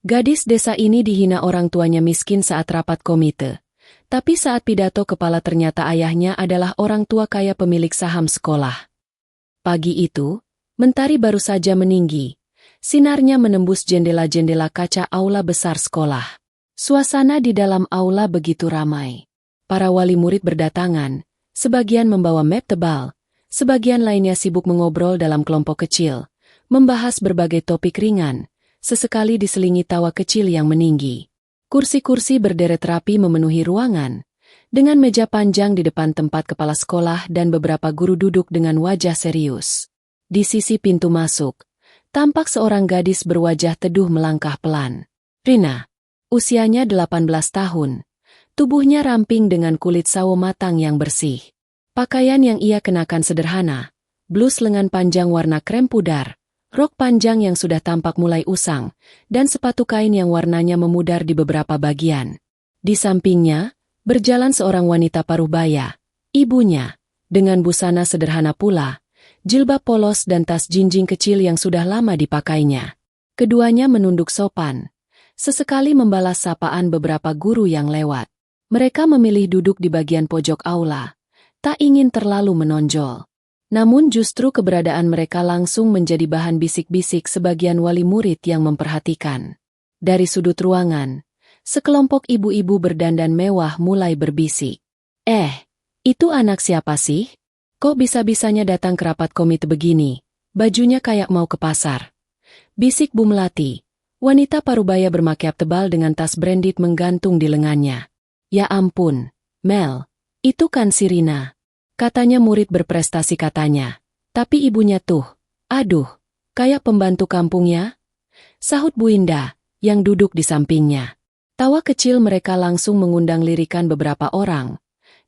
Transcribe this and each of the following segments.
Gadis desa ini dihina orang tuanya miskin saat rapat komite. Tapi saat pidato kepala ternyata ayahnya adalah orang tua kaya pemilik saham sekolah. Pagi itu, mentari baru saja meninggi. Sinarnya menembus jendela-jendela kaca aula besar sekolah. Suasana di dalam aula begitu ramai. Para wali murid berdatangan, sebagian membawa map tebal, sebagian lainnya sibuk mengobrol dalam kelompok kecil, membahas berbagai topik ringan, sesekali diselingi tawa kecil yang meninggi. Kursi-kursi berderet rapi memenuhi ruangan, dengan meja panjang di depan tempat kepala sekolah dan beberapa guru duduk dengan wajah serius. Di sisi pintu masuk, tampak seorang gadis berwajah teduh melangkah pelan. Rina. Usianya 18 tahun. Tubuhnya ramping dengan kulit sawo matang yang bersih. Pakaian yang ia kenakan sederhana, blus lengan panjang warna krem pudar, rok panjang yang sudah tampak mulai usang, dan sepatu kain yang warnanya memudar di beberapa bagian. Di sampingnya, berjalan seorang wanita parubaya, ibunya, dengan busana sederhana pula, jilbab polos dan tas jinjing kecil yang sudah lama dipakainya. Keduanya menunduk sopan, sesekali membalas sapaan beberapa guru yang lewat. Mereka memilih duduk di bagian pojok aula, tak ingin terlalu menonjol. Namun justru keberadaan mereka langsung menjadi bahan bisik-bisik sebagian wali murid yang memperhatikan. Dari sudut ruangan, sekelompok ibu-ibu berdandan mewah mulai berbisik. Itu anak siapa sih? Kok bisa-bisanya datang ke rapat komite begini? Bajunya kayak mau ke pasar. Bisik Bu Melati, wanita parubaya bermakyab tebal dengan tas branded menggantung di lengannya. Ya ampun, Mel, itu kan si Rina. Katanya murid berprestasi katanya. Tapi ibunya tuh, aduh, kayak pembantu kampungnya. Sahut Bu Indah, yang duduk di sampingnya. Tawa kecil mereka langsung mengundang lirikan beberapa orang.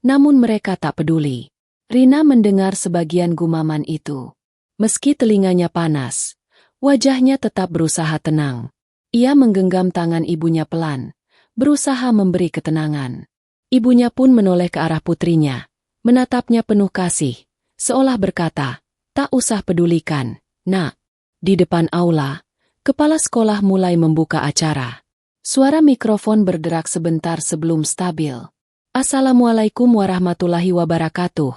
Namun mereka tak peduli. Rina mendengar sebagian gumaman itu. Meski telinganya panas, wajahnya tetap berusaha tenang. Ia menggenggam tangan ibunya pelan, berusaha memberi ketenangan. Ibunya pun menoleh ke arah putrinya. Menatapnya penuh kasih, seolah berkata, tak usah pedulikan, nak. Di depan aula, kepala sekolah mulai membuka acara. Suara mikrofon berderak sebentar sebelum stabil. Assalamualaikum warahmatullahi wabarakatuh,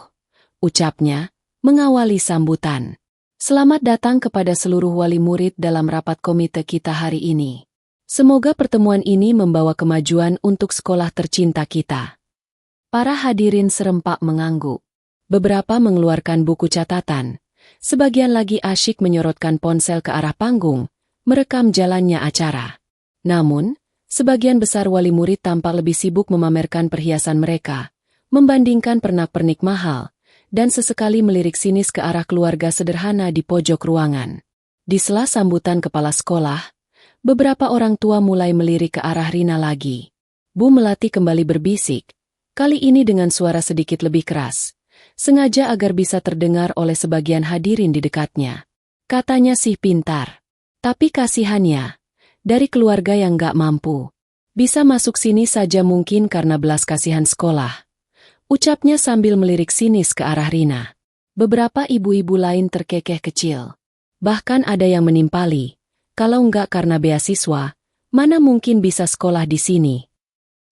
ucapnya, mengawali sambutan. Selamat datang kepada seluruh wali murid dalam rapat komite kita hari ini. Semoga pertemuan ini membawa kemajuan untuk sekolah tercinta kita. Para hadirin serempak mengangguk. Beberapa mengeluarkan buku catatan. Sebagian lagi asyik menyorotkan ponsel ke arah panggung, merekam jalannya acara. Namun, sebagian besar wali murid tampak lebih sibuk memamerkan perhiasan mereka, membandingkan pernak-pernik mahal, dan sesekali melirik sinis ke arah keluarga sederhana di pojok ruangan. Di sela sambutan kepala sekolah, beberapa orang tua mulai melirik ke arah Rina lagi. Bu Melati kembali berbisik. Kali ini dengan suara sedikit lebih keras, sengaja agar bisa terdengar oleh sebagian hadirin di dekatnya. Katanya sih pintar, tapi kasihannya, dari keluarga yang gak mampu. Bisa masuk sini saja mungkin karena belas kasihan sekolah. Ucapnya sambil melirik sinis ke arah Rina. Beberapa ibu-ibu lain terkekeh kecil. Bahkan ada yang menimpali, kalau enggak karena beasiswa, mana mungkin bisa sekolah di sini.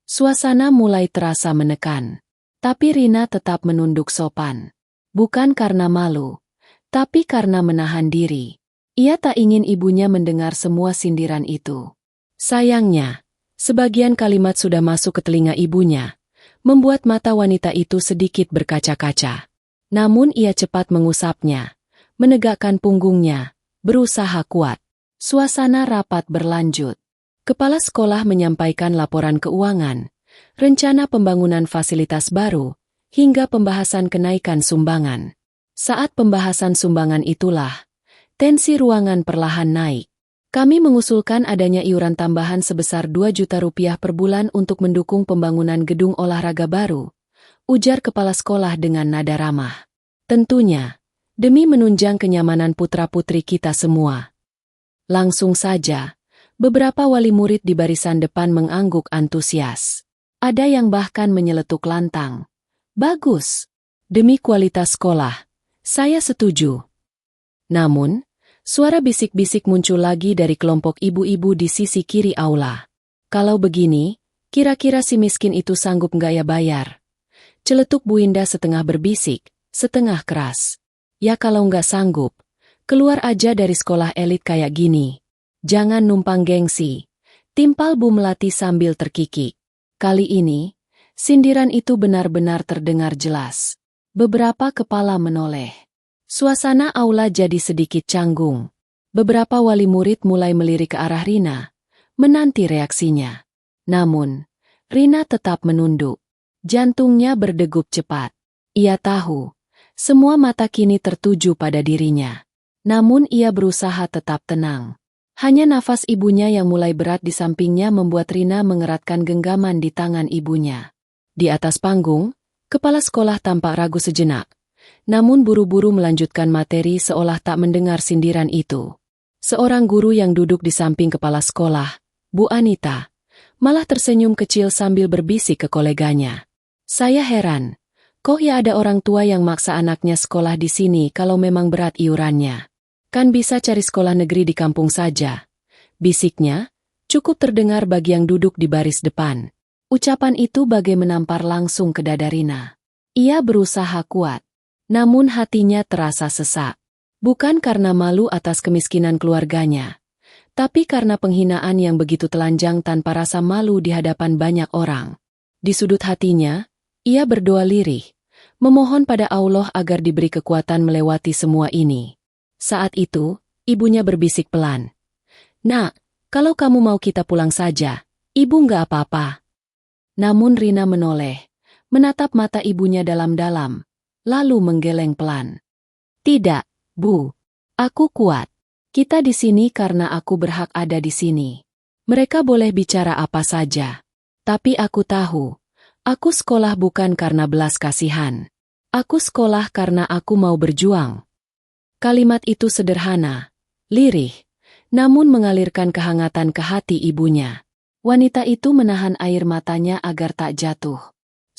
Suasana mulai terasa menekan. Tapi Rina tetap menunduk sopan. Bukan karena malu, tapi karena menahan diri. Ia tak ingin ibunya mendengar semua sindiran itu. Sayangnya, sebagian kalimat sudah masuk ke telinga ibunya, membuat mata wanita itu sedikit berkaca-kaca. Namun ia cepat mengusapnya, menegakkan punggungnya, berusaha kuat. Suasana rapat berlanjut. Kepala sekolah menyampaikan laporan keuangan, rencana pembangunan fasilitas baru, hingga pembahasan kenaikan sumbangan. Saat pembahasan sumbangan itulah, tensi ruangan perlahan naik. Kami mengusulkan adanya iuran tambahan sebesar 2 juta rupiah per bulan untuk mendukung pembangunan gedung olahraga baru, ujar kepala sekolah dengan nada ramah. Tentunya, demi menunjang kenyamanan putra-putri kita semua. Langsung saja, beberapa wali murid di barisan depan mengangguk antusias. Ada yang bahkan menyeletuk lantang. Bagus. Demi kualitas sekolah, saya setuju. Namun, Suara bisik-bisik muncul lagi dari kelompok ibu-ibu di sisi kiri aula. Kalau begini, kira-kira si miskin itu sanggup nggak ya bayar? Celetuk Bu Indah setengah berbisik, setengah keras. Ya kalau nggak sanggup, keluar aja dari sekolah elit kayak gini. Jangan numpang gengsi. Timpal Bu Melati sambil terkikik. Kali ini, sindiran itu benar-benar terdengar jelas. Beberapa kepala menoleh. Suasana aula jadi sedikit canggung. Beberapa wali murid mulai melirik ke arah Rina, menanti reaksinya. Namun, Rina tetap menunduk. Jantungnya berdegup cepat. Ia tahu, semua mata kini tertuju pada dirinya. Namun ia berusaha tetap tenang. Hanya nafas ibunya yang mulai berat di sampingnya membuat Rina mengeratkan genggaman di tangan ibunya. Di atas panggung, kepala sekolah tampak ragu sejenak. Namun buru-buru melanjutkan materi seolah tak mendengar sindiran itu. Seorang guru yang duduk di samping kepala sekolah, Bu Anita, malah tersenyum kecil sambil berbisik ke koleganya. Saya heran, kok ya ada orang tua yang maksa anaknya sekolah di sini kalau memang berat iurannya. Kan bisa cari sekolah negeri di kampung saja. Bisiknya, cukup terdengar bagi yang duduk di baris depan. Ucapan itu bagai menampar langsung ke dada Rina. Ia berusaha kuat. Namun hatinya terasa sesak. Bukan karena malu atas kemiskinan keluarganya, tapi karena penghinaan yang begitu telanjang tanpa rasa malu di hadapan banyak orang. Di sudut hatinya, ia berdoa lirih, memohon pada Allah agar diberi kekuatan melewati semua ini. Saat itu, ibunya berbisik pelan. Nak, kalau kamu mau kita pulang saja, ibu nggak apa-apa. Namun Rina menoleh, menatap mata ibunya dalam-dalam. Lalu menggeleng pelan. Tidak, Bu. Aku kuat. Kita di sini karena aku berhak ada di sini. Mereka boleh bicara apa saja. Tapi aku tahu, aku sekolah bukan karena belas kasihan. Aku sekolah karena aku mau berjuang. Kalimat itu sederhana, lirih, namun mengalirkan kehangatan ke hati ibunya. Wanita itu menahan air matanya agar tak jatuh.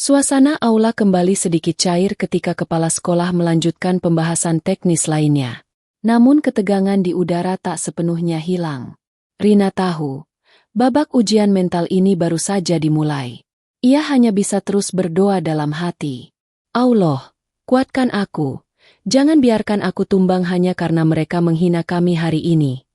Suasana aula kembali sedikit cair ketika kepala sekolah melanjutkan pembahasan teknis lainnya. Namun ketegangan di udara tak sepenuhnya hilang. Rina tahu, babak ujian mental ini baru saja dimulai. Ia hanya bisa terus berdoa dalam hati. Allah, kuatkan aku. Jangan biarkan aku tumbang hanya karena mereka menghina kami hari ini.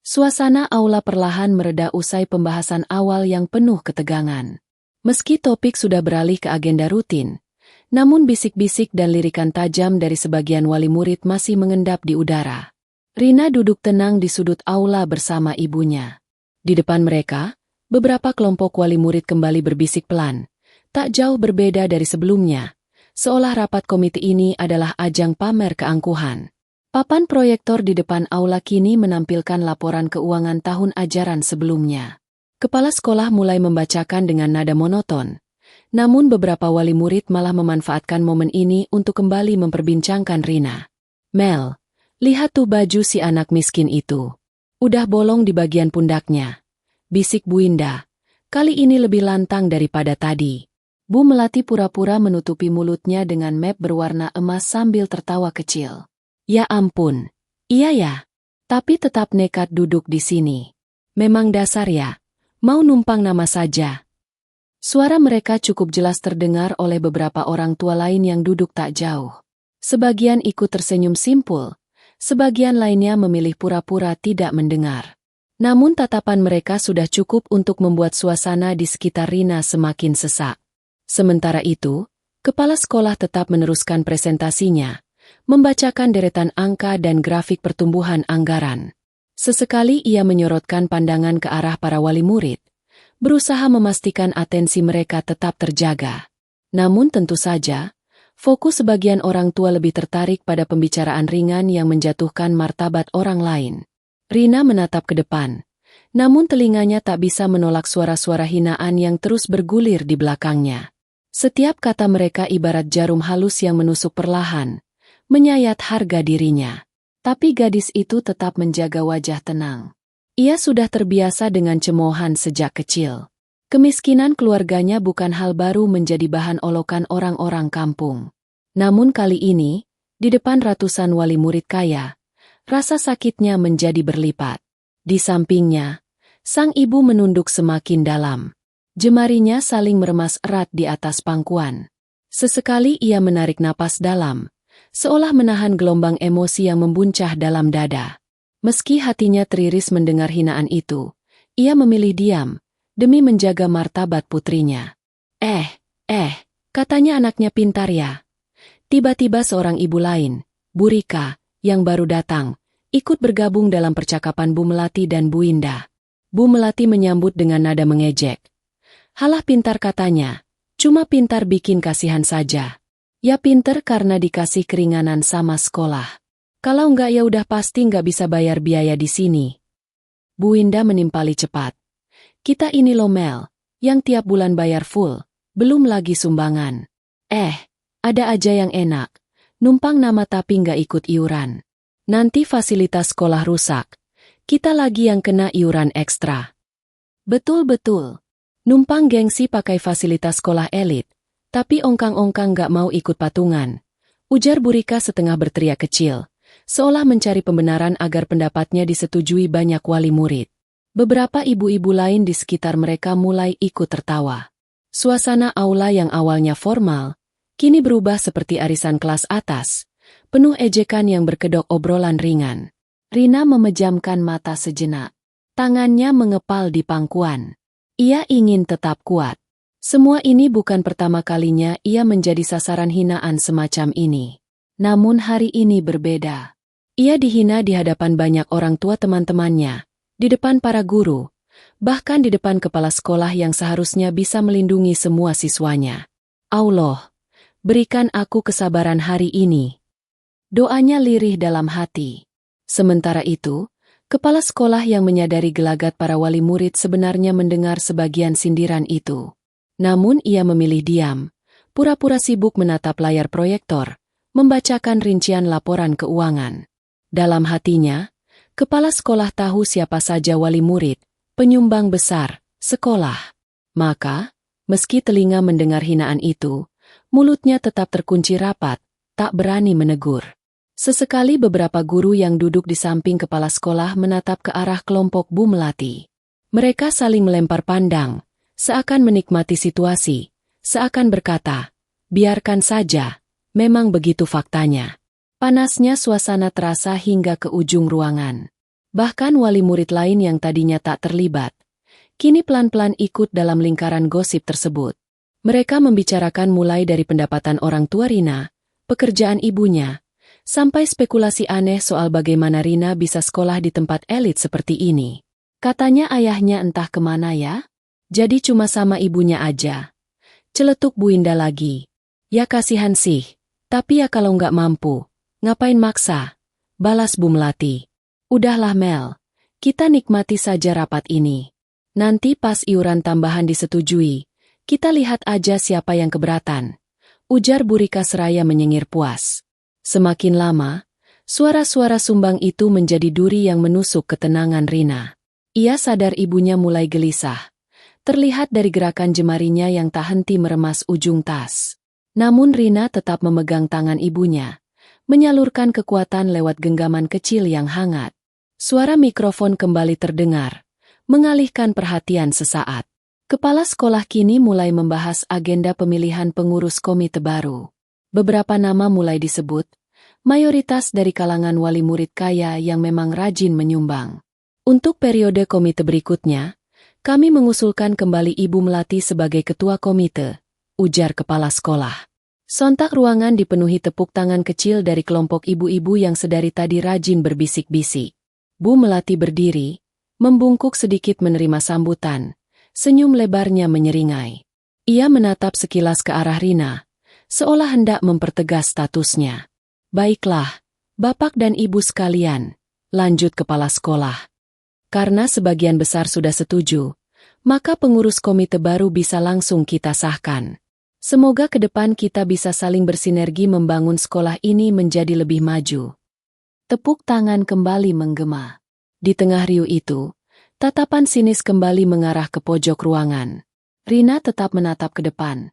Suasana aula perlahan mereda usai pembahasan awal yang penuh ketegangan. Meski topik sudah beralih ke agenda rutin, namun bisik-bisik dan lirikan tajam dari sebagian wali murid masih mengendap di udara. Rina duduk tenang di sudut aula bersama ibunya. Di depan mereka, beberapa kelompok wali murid kembali berbisik pelan, tak jauh berbeda dari sebelumnya, seolah rapat komite ini adalah ajang pamer keangkuhan. Papan proyektor di depan aula kini menampilkan laporan keuangan tahun ajaran sebelumnya. Kepala sekolah mulai membacakan dengan nada monoton, namun beberapa wali murid malah memanfaatkan momen ini untuk kembali memperbincangkan Rina. Mel, lihat tuh baju si anak miskin itu. Udah bolong di bagian pundaknya. Bisik Bu Indah, kali ini lebih lantang daripada tadi. Bu Melati pura-pura menutupi mulutnya dengan map berwarna emas sambil tertawa kecil. Ya ampun, iya ya, tapi tetap nekat duduk di sini. Memang dasar ya. Mau numpang nama saja. Suara mereka cukup jelas terdengar oleh beberapa orang tua lain yang duduk tak jauh. Sebagian ikut tersenyum simpul, sebagian lainnya memilih pura-pura tidak mendengar. Namun tatapan mereka sudah cukup untuk membuat suasana di sekitar Rina semakin sesak. Sementara itu, kepala sekolah tetap meneruskan presentasinya, membacakan deretan angka dan grafik pertumbuhan anggaran. Sesekali ia menyorotkan pandangan ke arah para wali murid, berusaha memastikan atensi mereka tetap terjaga. Namun tentu saja, fokus sebagian orang tua lebih tertarik pada pembicaraan ringan yang menjatuhkan martabat orang lain. Rina menatap ke depan, namun telinganya tak bisa menolak suara-suara hinaan yang terus bergulir di belakangnya. Setiap kata mereka ibarat jarum halus yang menusuk perlahan, menyayat harga dirinya. Tapi gadis itu tetap menjaga wajah tenang. Ia sudah terbiasa dengan cemoohan sejak kecil. Kemiskinan keluarganya bukan hal baru menjadi bahan olokan orang-orang kampung. Namun kali ini, di depan ratusan wali murid kaya, rasa sakitnya menjadi berlipat. Di sampingnya, sang ibu menunduk semakin dalam. Jemarinya saling meremas erat di atas pangkuan. Sesekali ia menarik napas dalam, seolah menahan gelombang emosi yang membuncah dalam dada. Meski hatinya teriris mendengar hinaan itu, ia memilih diam, demi menjaga martabat putrinya. Katanya anaknya pintar ya. Tiba-tiba seorang ibu lain, Bu Rika, yang baru datang, ikut bergabung dalam percakapan Bu Melati dan Bu Indah. Bu Melati menyambut dengan nada mengejek. Halah pintar katanya, cuma pintar bikin kasihan saja. Ya pintar karena dikasih keringanan sama sekolah. Kalau enggak ya udah pasti enggak bisa bayar biaya di sini. Bu Indah menimpali cepat. Kita ini loh Mel, yang tiap bulan bayar full, belum lagi sumbangan. Ada aja yang enak, numpang nama tapi nggak ikut iuran. Nanti fasilitas sekolah rusak, kita lagi yang kena iuran ekstra. Betul-betul, numpang gengsi pakai fasilitas sekolah elit, tapi ongkang-ongkang nggak mau ikut patungan. Ujar Bu Rika setengah berteriak kecil, seolah mencari pembenaran agar pendapatnya disetujui banyak wali murid. Beberapa ibu-ibu lain di sekitar mereka mulai ikut tertawa. Suasana aula yang awalnya formal, kini berubah seperti arisan kelas atas, penuh ejekan yang berkedok obrolan ringan. Rina memejamkan mata sejenak. Tangannya mengepal di pangkuan. Ia ingin tetap kuat. Semua ini bukan pertama kalinya ia menjadi sasaran hinaan semacam ini. Namun hari ini berbeda. Ia dihina di hadapan banyak orang tua teman-temannya, di depan para guru, bahkan di depan kepala sekolah yang seharusnya bisa melindungi semua siswanya. Allah, berikan aku kesabaran hari ini. Doanya lirih dalam hati. Sementara itu, kepala sekolah yang menyadari gelagat para wali murid sebenarnya mendengar sebagian sindiran itu. Namun ia memilih diam, pura-pura sibuk menatap layar proyektor, membacakan rincian laporan keuangan. Dalam hatinya, kepala sekolah tahu siapa saja wali murid, penyumbang besar, sekolah. Maka, meski telinga mendengar hinaan itu, mulutnya tetap terkunci rapat, tak berani menegur. Sesekali beberapa guru yang duduk di samping kepala sekolah menatap ke arah kelompok Bu Melati. Mereka saling melempar pandang, seakan menikmati situasi, seakan berkata, biarkan saja, memang begitu faktanya. Panasnya suasana terasa hingga ke ujung ruangan. Bahkan wali murid lain yang tadinya tak terlibat, kini pelan-pelan ikut dalam lingkaran gosip tersebut. Mereka membicarakan mulai dari pendapatan orang tua Rina, pekerjaan ibunya, sampai spekulasi aneh soal bagaimana Rina bisa sekolah di tempat elit seperti ini. Katanya ayahnya entah kemana ya? Jadi cuma sama ibunya aja. Celetuk Bu Indah lagi. Ya kasihan sih, tapi ya kalau nggak mampu, ngapain maksa? Balas Bu Melati. Udahlah Mel, kita nikmati saja rapat ini. Nanti pas iuran tambahan disetujui, kita lihat aja siapa yang keberatan. Ujar Bu Rika seraya menyengir puas. Semakin lama, suara-suara sumbang itu menjadi duri yang menusuk ketenangan Rina. Ia sadar ibunya mulai gelisah. Terlihat dari gerakan jemarinya yang tak henti meremas ujung tas. Namun Rina tetap memegang tangan ibunya, menyalurkan kekuatan lewat genggaman kecil yang hangat. Suara mikrofon kembali terdengar, mengalihkan perhatian sesaat. Kepala sekolah kini mulai membahas agenda pemilihan pengurus komite baru. Beberapa nama mulai disebut, mayoritas dari kalangan wali murid kaya yang memang rajin menyumbang. Untuk periode komite berikutnya, kami mengusulkan kembali Ibu Melati sebagai ketua komite, ujar kepala sekolah. Sontak ruangan dipenuhi tepuk tangan kecil dari kelompok ibu-ibu yang sedari tadi rajin berbisik-bisik. Bu Melati berdiri, membungkuk sedikit menerima sambutan, senyum lebarnya menyeringai. Ia menatap sekilas ke arah Rina, seolah hendak mempertegas statusnya. Baiklah, Bapak dan Ibu sekalian, lanjut kepala sekolah. Karena sebagian besar sudah setuju, maka pengurus komite baru bisa langsung kita sahkan. Semoga ke depan kita bisa saling bersinergi membangun sekolah ini menjadi lebih maju. Tepuk tangan kembali menggema. Di tengah riuh itu, tatapan sinis kembali mengarah ke pojok ruangan. Rina tetap menatap ke depan.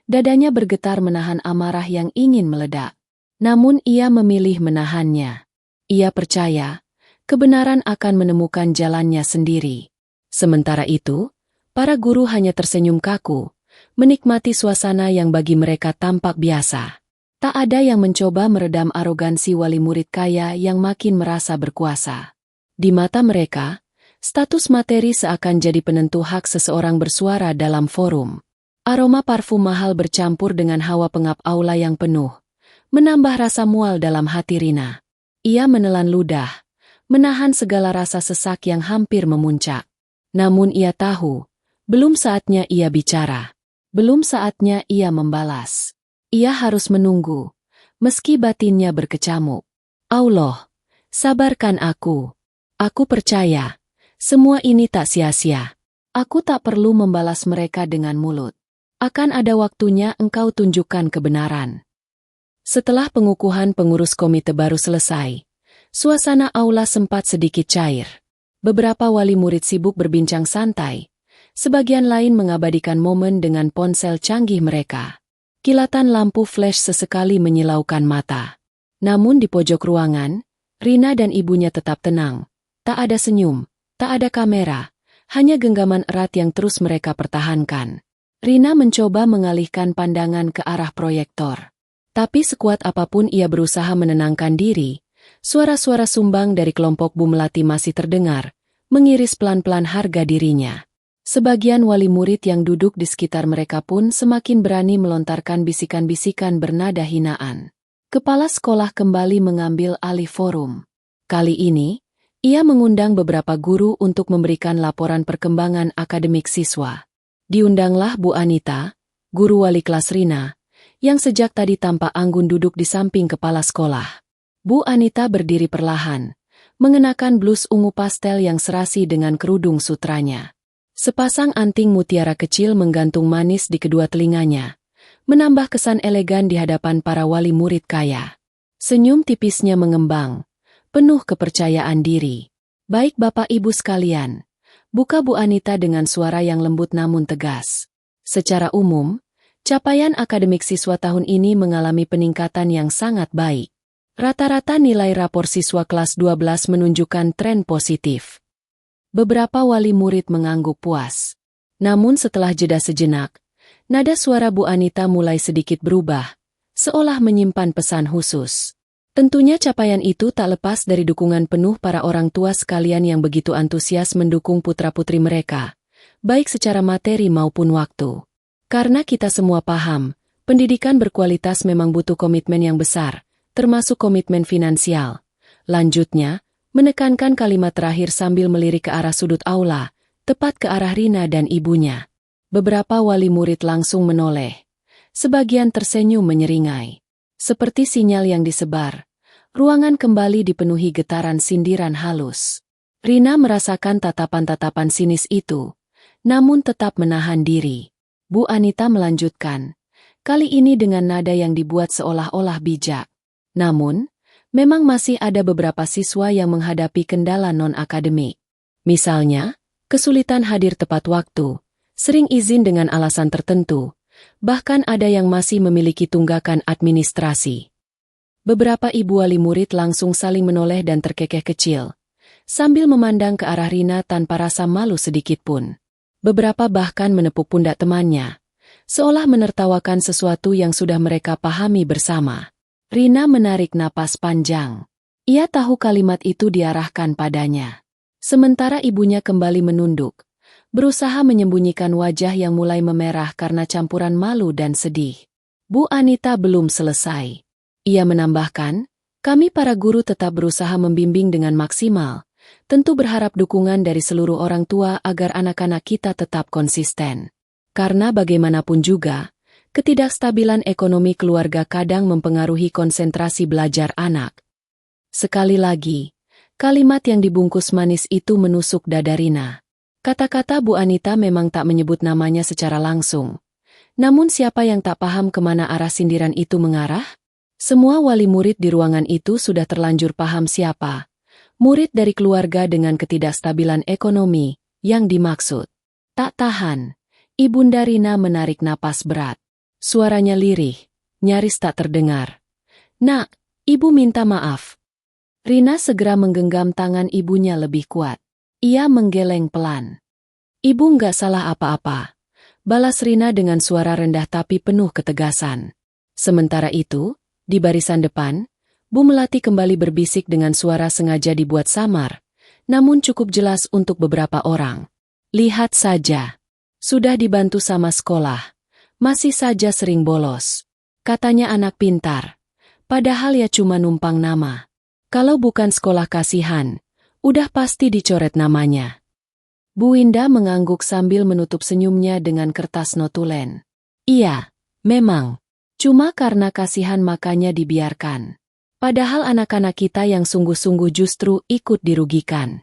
Dadanya bergetar menahan amarah yang ingin meledak. Namun ia memilih menahannya. Ia percaya, kebenaran akan menemukan jalannya sendiri. Sementara itu, para guru hanya tersenyum kaku, menikmati suasana yang bagi mereka tampak biasa. Tak ada yang mencoba meredam arogansi wali murid kaya yang makin merasa berkuasa. Di mata mereka, status materi seakan jadi penentu hak seseorang bersuara dalam forum. Aroma parfum mahal bercampur dengan hawa pengap aula yang penuh, menambah rasa mual dalam hati Rina. Ia menelan ludah, menahan segala rasa sesak yang hampir memuncak. Namun ia tahu, belum saatnya ia bicara. Belum saatnya ia membalas. Ia harus menunggu, meski batinnya berkecamuk. Allah, sabarkan aku. Aku percaya, semua ini tak sia-sia. Aku tak perlu membalas mereka dengan mulut. Akan ada waktunya engkau tunjukkan kebenaran. Setelah pengukuhan pengurus komite baru selesai, suasana aula sempat sedikit cair. Beberapa wali murid sibuk berbincang santai, sebagian lain mengabadikan momen dengan ponsel canggih mereka. Kilatan lampu flash sesekali menyilaukan mata. Namun di pojok ruangan, Rina dan ibunya tetap tenang. Tak ada senyum, tak ada kamera, hanya genggaman erat yang terus mereka pertahankan. Rina mencoba mengalihkan pandangan ke arah proyektor. Tapi sekuat apapun ia berusaha menenangkan diri, suara-suara sumbang dari kelompok Bu Melati masih terdengar, mengiris pelan-pelan harga dirinya. Sebagian wali murid yang duduk di sekitar mereka pun semakin berani melontarkan bisikan-bisikan bernada hinaan. Kepala sekolah kembali mengambil alih forum. Kali ini, ia mengundang beberapa guru untuk memberikan laporan perkembangan akademik siswa. Diundanglah Bu Anita, guru wali kelas Rina, yang sejak tadi tampak anggun duduk di samping kepala sekolah. Bu Anita berdiri perlahan, mengenakan blus ungu pastel yang serasi dengan kerudung sutranya. Sepasang anting mutiara kecil menggantung manis di kedua telinganya, menambah kesan elegan di hadapan para wali murid kaya. Senyum tipisnya mengembang, penuh kepercayaan diri. Baik Bapak Ibu sekalian, buka Bu Anita dengan suara yang lembut namun tegas. Secara umum, capaian akademik siswa tahun ini mengalami peningkatan yang sangat baik. Rata-rata nilai rapor siswa kelas 12 menunjukkan tren positif. Beberapa wali murid mengangguk puas. Namun setelah jeda sejenak, nada suara Bu Anita mulai sedikit berubah, seolah menyimpan pesan khusus. Tentunya capaian itu tak lepas dari dukungan penuh para orang tua sekalian yang begitu antusias mendukung putra-putri mereka, baik secara materi maupun waktu. Karena kita semua paham, pendidikan berkualitas memang butuh komitmen yang besar, termasuk komitmen finansial. Lanjutnya, menekankan kalimat terakhir sambil melirik ke arah sudut aula, tepat ke arah Rina dan ibunya. Beberapa wali murid langsung menoleh. Sebagian tersenyum menyeringai. Seperti sinyal yang disebar, ruangan kembali dipenuhi getaran sindiran halus. Rina merasakan tatapan-tatapan sinis itu, namun tetap menahan diri. Bu Anita melanjutkan, kali ini dengan nada yang dibuat seolah-olah bijak. Namun, memang masih ada beberapa siswa yang menghadapi kendala non-akademik. Misalnya, kesulitan hadir tepat waktu, sering izin dengan alasan tertentu, bahkan ada yang masih memiliki tunggakan administrasi. Beberapa ibu wali murid langsung saling menoleh dan terkekeh kecil, sambil memandang ke arah Rina tanpa rasa malu sedikit pun. Beberapa bahkan menepuk pundak temannya, seolah menertawakan sesuatu yang sudah mereka pahami bersama. Rina menarik napas panjang. Ia tahu kalimat itu diarahkan padanya. Sementara ibunya kembali menunduk, berusaha menyembunyikan wajah yang mulai memerah karena campuran malu dan sedih. Bu Anita belum selesai. Ia menambahkan, kami para guru tetap berusaha membimbing dengan maksimal, tentu berharap dukungan dari seluruh orang tua agar anak-anak kita tetap konsisten. Karena bagaimanapun juga, ketidakstabilan ekonomi keluarga kadang mempengaruhi konsentrasi belajar anak. Sekali lagi, kalimat yang dibungkus manis itu menusuk dada Rina. Kata-kata Bu Anita memang tak menyebut namanya secara langsung. Namun siapa yang tak paham kemana arah sindiran itu mengarah? Semua wali murid di ruangan itu sudah terlanjur paham siapa murid dari keluarga dengan ketidakstabilan ekonomi yang dimaksud. Tak tahan, Ibunda Rina menarik napas berat. Suaranya lirih, nyaris tak terdengar. Nak, Ibu minta maaf. Rina segera menggenggam tangan ibunya lebih kuat. Ia menggeleng pelan. Ibu nggak salah apa-apa, balas Rina dengan suara rendah tapi penuh ketegasan. Sementara itu, di barisan depan, Bu Melati kembali berbisik dengan suara sengaja dibuat samar, namun cukup jelas untuk beberapa orang. Lihat saja. Sudah dibantu sama sekolah. Masih saja sering bolos. Katanya anak pintar. Padahal ya cuma numpang nama. Kalau bukan sekolah kasihan, udah pasti dicoret namanya. Bu Indah mengangguk sambil menutup senyumnya dengan kertas notulen. Iya, memang. Cuma karena kasihan makanya dibiarkan. Padahal anak-anak kita yang sungguh-sungguh justru ikut dirugikan.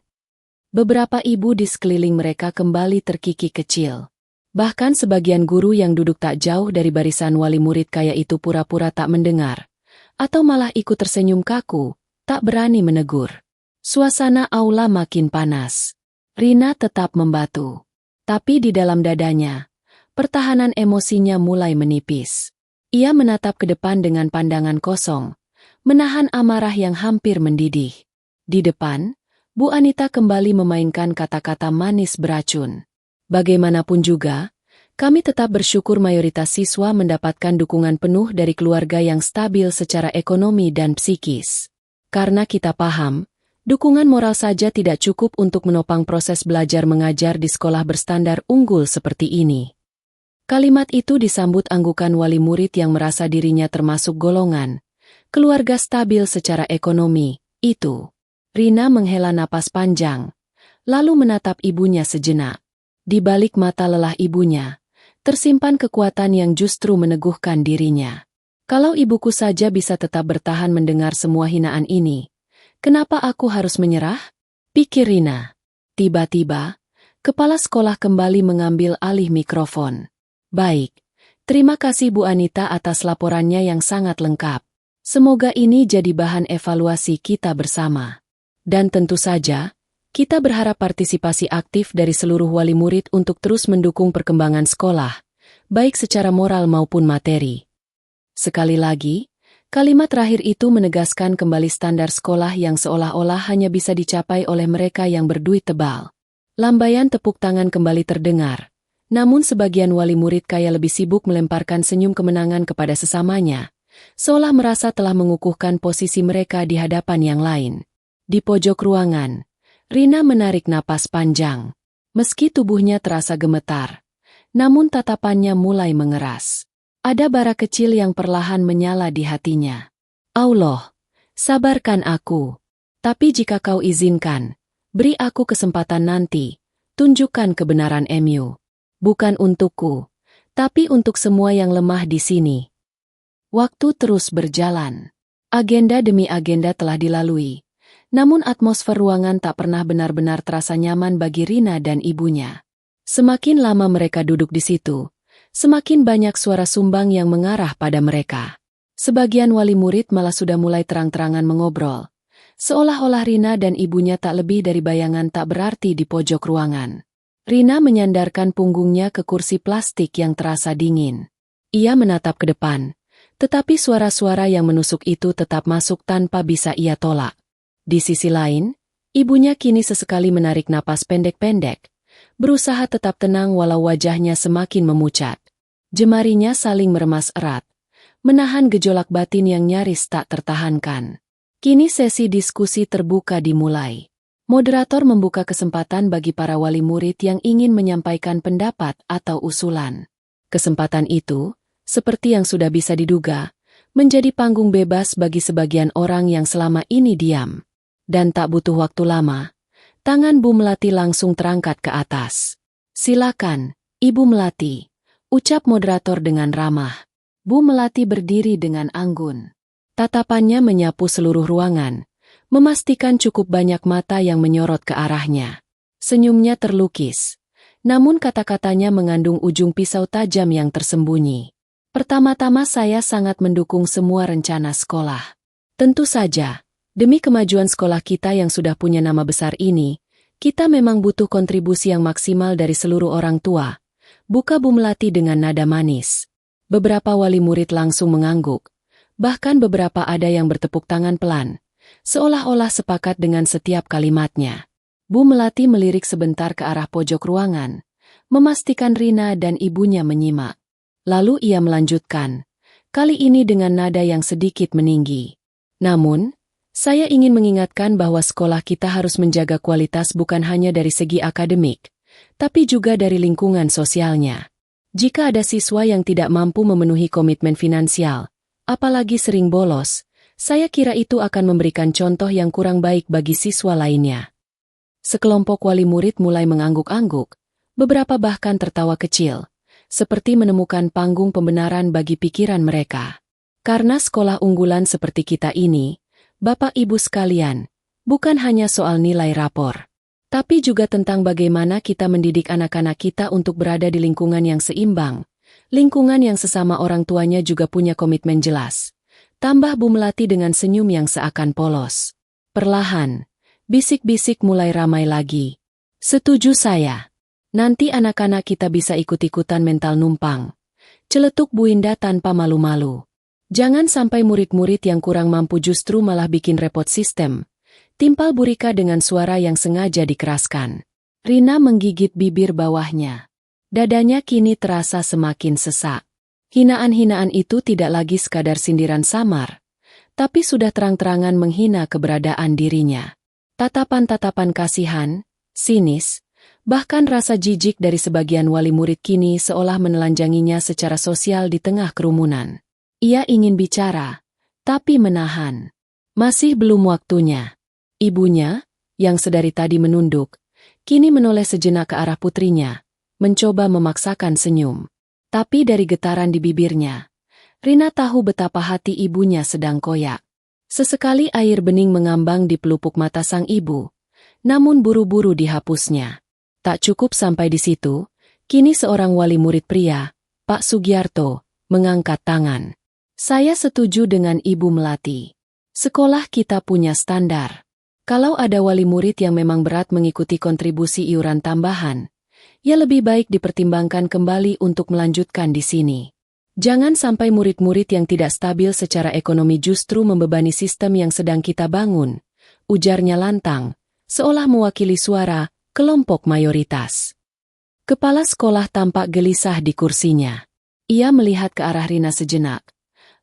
Beberapa ibu di sekeliling mereka kembali terkikik kecil. Bahkan sebagian guru yang duduk tak jauh dari barisan wali murid kaya itu pura-pura tak mendengar. Atau malah ikut tersenyum kaku, tak berani menegur. Suasana aula makin panas. Rina tetap membatu. Tapi di dalam dadanya, pertahanan emosinya mulai menipis. Ia menatap ke depan dengan pandangan kosong, menahan amarah yang hampir mendidih. Di depan, Bu Anita kembali memainkan kata-kata manis beracun. Bagaimanapun juga, kami tetap bersyukur mayoritas siswa mendapatkan dukungan penuh dari keluarga yang stabil secara ekonomi dan psikis. Karena kita paham, dukungan moral saja tidak cukup untuk menopang proses belajar mengajar di sekolah berstandar unggul seperti ini. Kalimat itu disambut anggukan wali murid yang merasa dirinya termasuk golongan keluarga stabil secara ekonomi. Itu. Rina menghela napas panjang, lalu menatap ibunya sejenak. Di balik mata lelah ibunya, tersimpan kekuatan yang justru meneguhkan dirinya. Kalau ibuku saja bisa tetap bertahan mendengar semua hinaan ini, kenapa aku harus menyerah? Pikir Rina. Tiba-tiba, kepala sekolah kembali mengambil alih mikrofon. Baik, terima kasih Bu Anita atas laporannya yang sangat lengkap. Semoga ini jadi bahan evaluasi kita bersama. Dan tentu saja, kita berharap partisipasi aktif dari seluruh wali murid untuk terus mendukung perkembangan sekolah, baik secara moral maupun materi. Sekali lagi, kalimat terakhir itu menegaskan kembali standar sekolah yang seolah-olah hanya bisa dicapai oleh mereka yang berduit tebal. Lambaian tepuk tangan kembali terdengar. Namun sebagian wali murid kaya lebih sibuk melemparkan senyum kemenangan kepada sesamanya, seolah merasa telah mengukuhkan posisi mereka di hadapan yang lain. Di pojok ruangan, Rina menarik napas panjang. Meski tubuhnya terasa gemetar, namun tatapannya mulai mengeras. Ada bara kecil yang perlahan menyala di hatinya. Allah, sabarkan aku. Tapi jika kau izinkan, beri aku kesempatan nanti, tunjukkan kebenaran MU. Bukan untukku, tapi untuk semua yang lemah di sini. Waktu terus berjalan. Agenda demi agenda telah dilalui. Namun atmosfer ruangan tak pernah benar-benar terasa nyaman bagi Rina dan ibunya. Semakin lama mereka duduk di situ, semakin banyak suara sumbang yang mengarah pada mereka. Sebagian wali murid malah sudah mulai terang-terangan mengobrol. Seolah-olah Rina dan ibunya tak lebih dari bayangan tak berarti di pojok ruangan. Rina menyandarkan punggungnya ke kursi plastik yang terasa dingin. Ia menatap ke depan, tetapi suara-suara yang menusuk itu tetap masuk tanpa bisa ia tolak. Di sisi lain, ibunya kini sesekali menarik napas pendek-pendek, berusaha tetap tenang walau wajahnya semakin memucat. Jemarinya saling meremas erat, menahan gejolak batin yang nyaris tak tertahankan. Kini sesi diskusi terbuka dimulai. Moderator membuka kesempatan bagi para wali murid yang ingin menyampaikan pendapat atau usulan. Kesempatan itu, seperti yang sudah bisa diduga, menjadi panggung bebas bagi sebagian orang yang selama ini diam. Dan tak butuh waktu lama, tangan Bu Melati langsung terangkat ke atas. Silakan, Ibu Melati, ucap moderator dengan ramah. Bu Melati berdiri dengan anggun. Tatapannya menyapu seluruh ruangan, memastikan cukup banyak mata yang menyorot ke arahnya. Senyumnya terlukis, namun kata-katanya mengandung ujung pisau tajam yang tersembunyi. Pertama-tama saya sangat mendukung semua rencana sekolah. Tentu saja, demi kemajuan sekolah kita yang sudah punya nama besar ini, kita memang butuh kontribusi yang maksimal dari seluruh orang tua. Buka Bu Melati dengan nada manis. Beberapa wali murid langsung mengangguk. Bahkan beberapa ada yang bertepuk tangan pelan, seolah-olah sepakat dengan setiap kalimatnya. Bu Melati melirik sebentar ke arah pojok ruangan, memastikan Rina dan ibunya menyimak. Lalu ia melanjutkan, kali ini dengan nada yang sedikit meninggi. Namun, saya ingin mengingatkan bahwa sekolah kita harus menjaga kualitas bukan hanya dari segi akademik, tapi juga dari lingkungan sosialnya. Jika ada siswa yang tidak mampu memenuhi komitmen finansial, apalagi sering bolos, saya kira itu akan memberikan contoh yang kurang baik bagi siswa lainnya. Sekelompok wali murid mulai mengangguk-angguk, beberapa bahkan tertawa kecil, seperti menemukan panggung pembenaran bagi pikiran mereka. Karena sekolah unggulan seperti kita ini, Bapak Ibu sekalian, bukan hanya soal nilai rapor, tapi juga tentang bagaimana kita mendidik anak-anak kita untuk berada di lingkungan yang seimbang, lingkungan yang sesama orang tuanya juga punya komitmen jelas. Tambah Bu Melati dengan senyum yang seakan polos. Perlahan, bisik-bisik mulai ramai lagi. Setuju saya. Nanti anak-anak kita bisa ikut-ikutan mental numpang. Celetuk Bu Indah tanpa malu-malu. Jangan sampai murid-murid yang kurang mampu justru malah bikin repot sistem. Timpal Bu Rika dengan suara yang sengaja dikeraskan. Rina menggigit bibir bawahnya. Dadanya kini terasa semakin sesak. Hinaan-hinaan itu tidak lagi sekadar sindiran samar, tapi sudah terang-terangan menghina keberadaan dirinya. Tatapan-tatapan kasihan, sinis, bahkan rasa jijik dari sebagian wali murid kini seolah menelanjanginya secara sosial di tengah kerumunan. Ia ingin bicara, tapi menahan. Masih belum waktunya. Ibunya, yang sedari tadi menunduk, kini menoleh sejenak ke arah putrinya, mencoba memaksakan senyum. Tapi dari getaran di bibirnya, Rina tahu betapa hati ibunya sedang koyak. Sesekali air bening mengambang di pelupuk mata sang ibu, namun buru-buru dihapusnya. Tak cukup sampai di situ, kini seorang wali murid pria, Pak Sugiarto, mengangkat tangan. Saya setuju dengan Ibu Melati. Sekolah kita punya standar. Kalau ada wali murid yang memang berat mengikuti kontribusi iuran tambahan, ya lebih baik dipertimbangkan kembali untuk melanjutkan di sini. Jangan sampai murid-murid yang tidak stabil secara ekonomi justru membebani sistem yang sedang kita bangun, ujarnya lantang, seolah mewakili suara kelompok mayoritas. Kepala sekolah tampak gelisah di kursinya. Ia melihat ke arah Rina sejenak,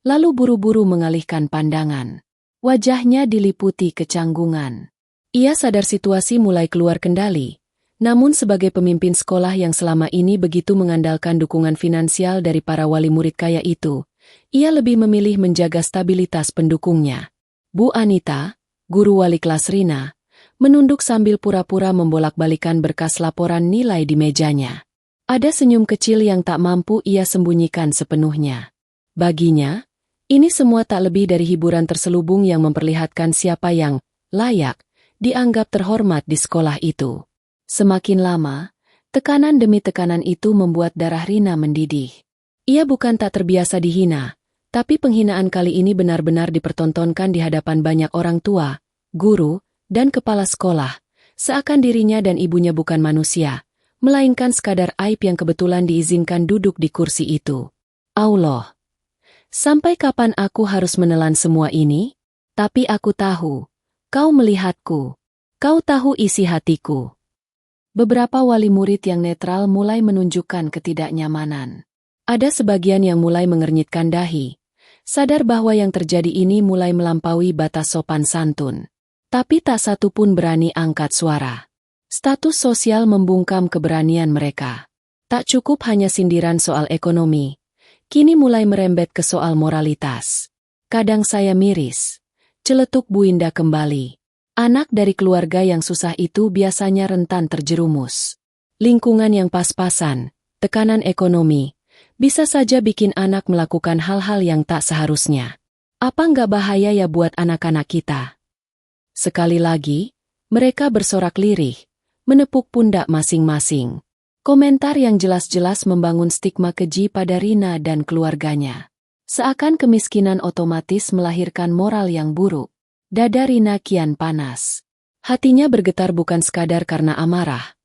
lalu buru-buru mengalihkan pandangan. Wajahnya diliputi kecanggungan. Ia sadar situasi mulai keluar kendali, namun sebagai pemimpin sekolah yang selama ini begitu mengandalkan dukungan finansial dari para wali murid kaya itu, ia lebih memilih menjaga stabilitas pendukungnya. Bu Anita, guru wali kelas Rina, menunduk sambil pura-pura membolak-balikan berkas laporan nilai di mejanya. Ada senyum kecil yang tak mampu ia sembunyikan sepenuhnya. Baginya, ini semua tak lebih dari hiburan terselubung yang memperlihatkan siapa yang layak dianggap terhormat di sekolah itu. Semakin lama, tekanan demi tekanan itu membuat darah Rina mendidih. Ia bukan tak terbiasa dihina, tapi penghinaan kali ini benar-benar dipertontonkan di hadapan banyak orang tua, guru, dan kepala sekolah, seakan dirinya dan ibunya bukan manusia, melainkan sekadar aib yang kebetulan diizinkan duduk di kursi itu. Allah! Sampai kapan aku harus menelan semua ini? Tapi aku tahu, kau melihatku. Kau tahu isi hatiku. Beberapa wali murid yang netral mulai menunjukkan ketidaknyamanan. Ada sebagian yang mulai mengernyitkan dahi, sadar bahwa yang terjadi ini mulai melampaui batas sopan santun. Tapi tak satu pun berani angkat suara. Status sosial membungkam keberanian mereka. Tak cukup hanya sindiran soal ekonomi, kini mulai merembet ke soal moralitas. Kadang saya miris. Celetuk Bu Indah kembali. Anak dari keluarga yang susah itu biasanya rentan terjerumus. Lingkungan yang pas-pasan, tekanan ekonomi, bisa saja bikin anak melakukan hal-hal yang tak seharusnya. Apa nggak bahaya ya buat anak-anak kita? Sekali lagi, mereka bersorak lirih, menepuk pundak masing-masing. Komentar yang jelas-jelas membangun stigma keji pada Rina dan keluarganya. Seakan kemiskinan otomatis melahirkan moral yang buruk. Dada Rina kian panas. Hatinya bergetar bukan sekadar karena amarah,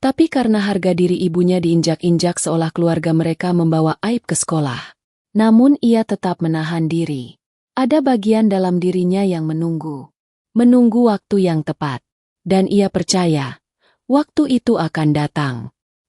tapi karena harga diri ibunya diinjak-injak seolah keluarga mereka membawa aib ke sekolah. Namun ia tetap menahan diri. Ada bagian dalam dirinya yang menunggu. menunggu waktu yang tepat. Dan ia percaya, waktu itu akan datang.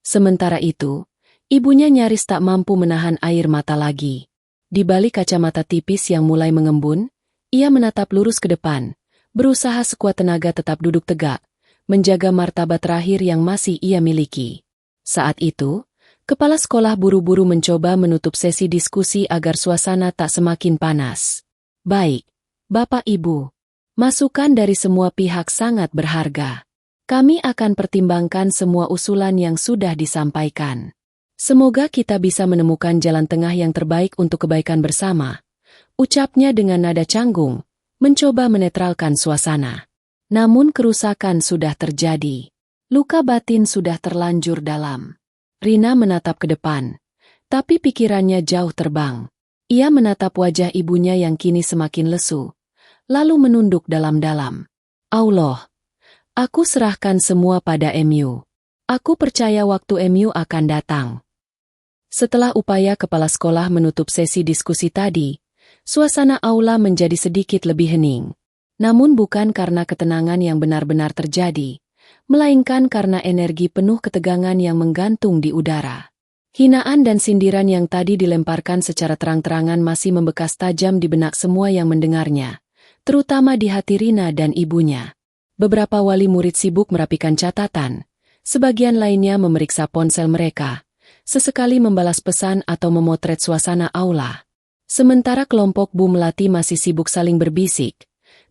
Sementara itu, ibunya nyaris tak mampu menahan air mata lagi. Di balik kacamata tipis yang mulai mengembun, ia menatap lurus ke depan, berusaha sekuat tenaga tetap duduk tegak, menjaga martabat terakhir yang masih ia miliki. Saat itu, kepala sekolah buru-buru mencoba menutup sesi diskusi agar suasana tak semakin panas. Baik, Bapak Ibu. Masukan dari semua pihak sangat berharga. Kami akan pertimbangkan semua usulan yang sudah disampaikan. Semoga kita bisa menemukan jalan tengah yang terbaik untuk kebaikan bersama. Ucapnya dengan nada canggung, mencoba menetralkan suasana. Namun kerusakan sudah terjadi. Luka batin sudah terlanjur dalam. Rina menatap ke depan, tapi pikirannya jauh terbang. Ia menatap wajah ibunya yang kini semakin lesu, lalu menunduk dalam-dalam. Allah, aku serahkan semua pada MU. Aku percaya waktu MU akan datang. Setelah upaya kepala sekolah menutup sesi diskusi tadi, suasana aula menjadi sedikit lebih hening. Namun bukan karena ketenangan yang benar-benar terjadi, melainkan karena energi penuh ketegangan yang menggantung di udara. Hinaan dan sindiran yang tadi dilemparkan secara terang-terangan masih membekas tajam di benak semua yang mendengarnya, terutama di hati Rina dan ibunya. Beberapa wali murid sibuk merapikan catatan, sebagian lainnya memeriksa ponsel mereka, sesekali membalas pesan atau memotret suasana aula. Sementara kelompok Bu Melati masih sibuk saling berbisik,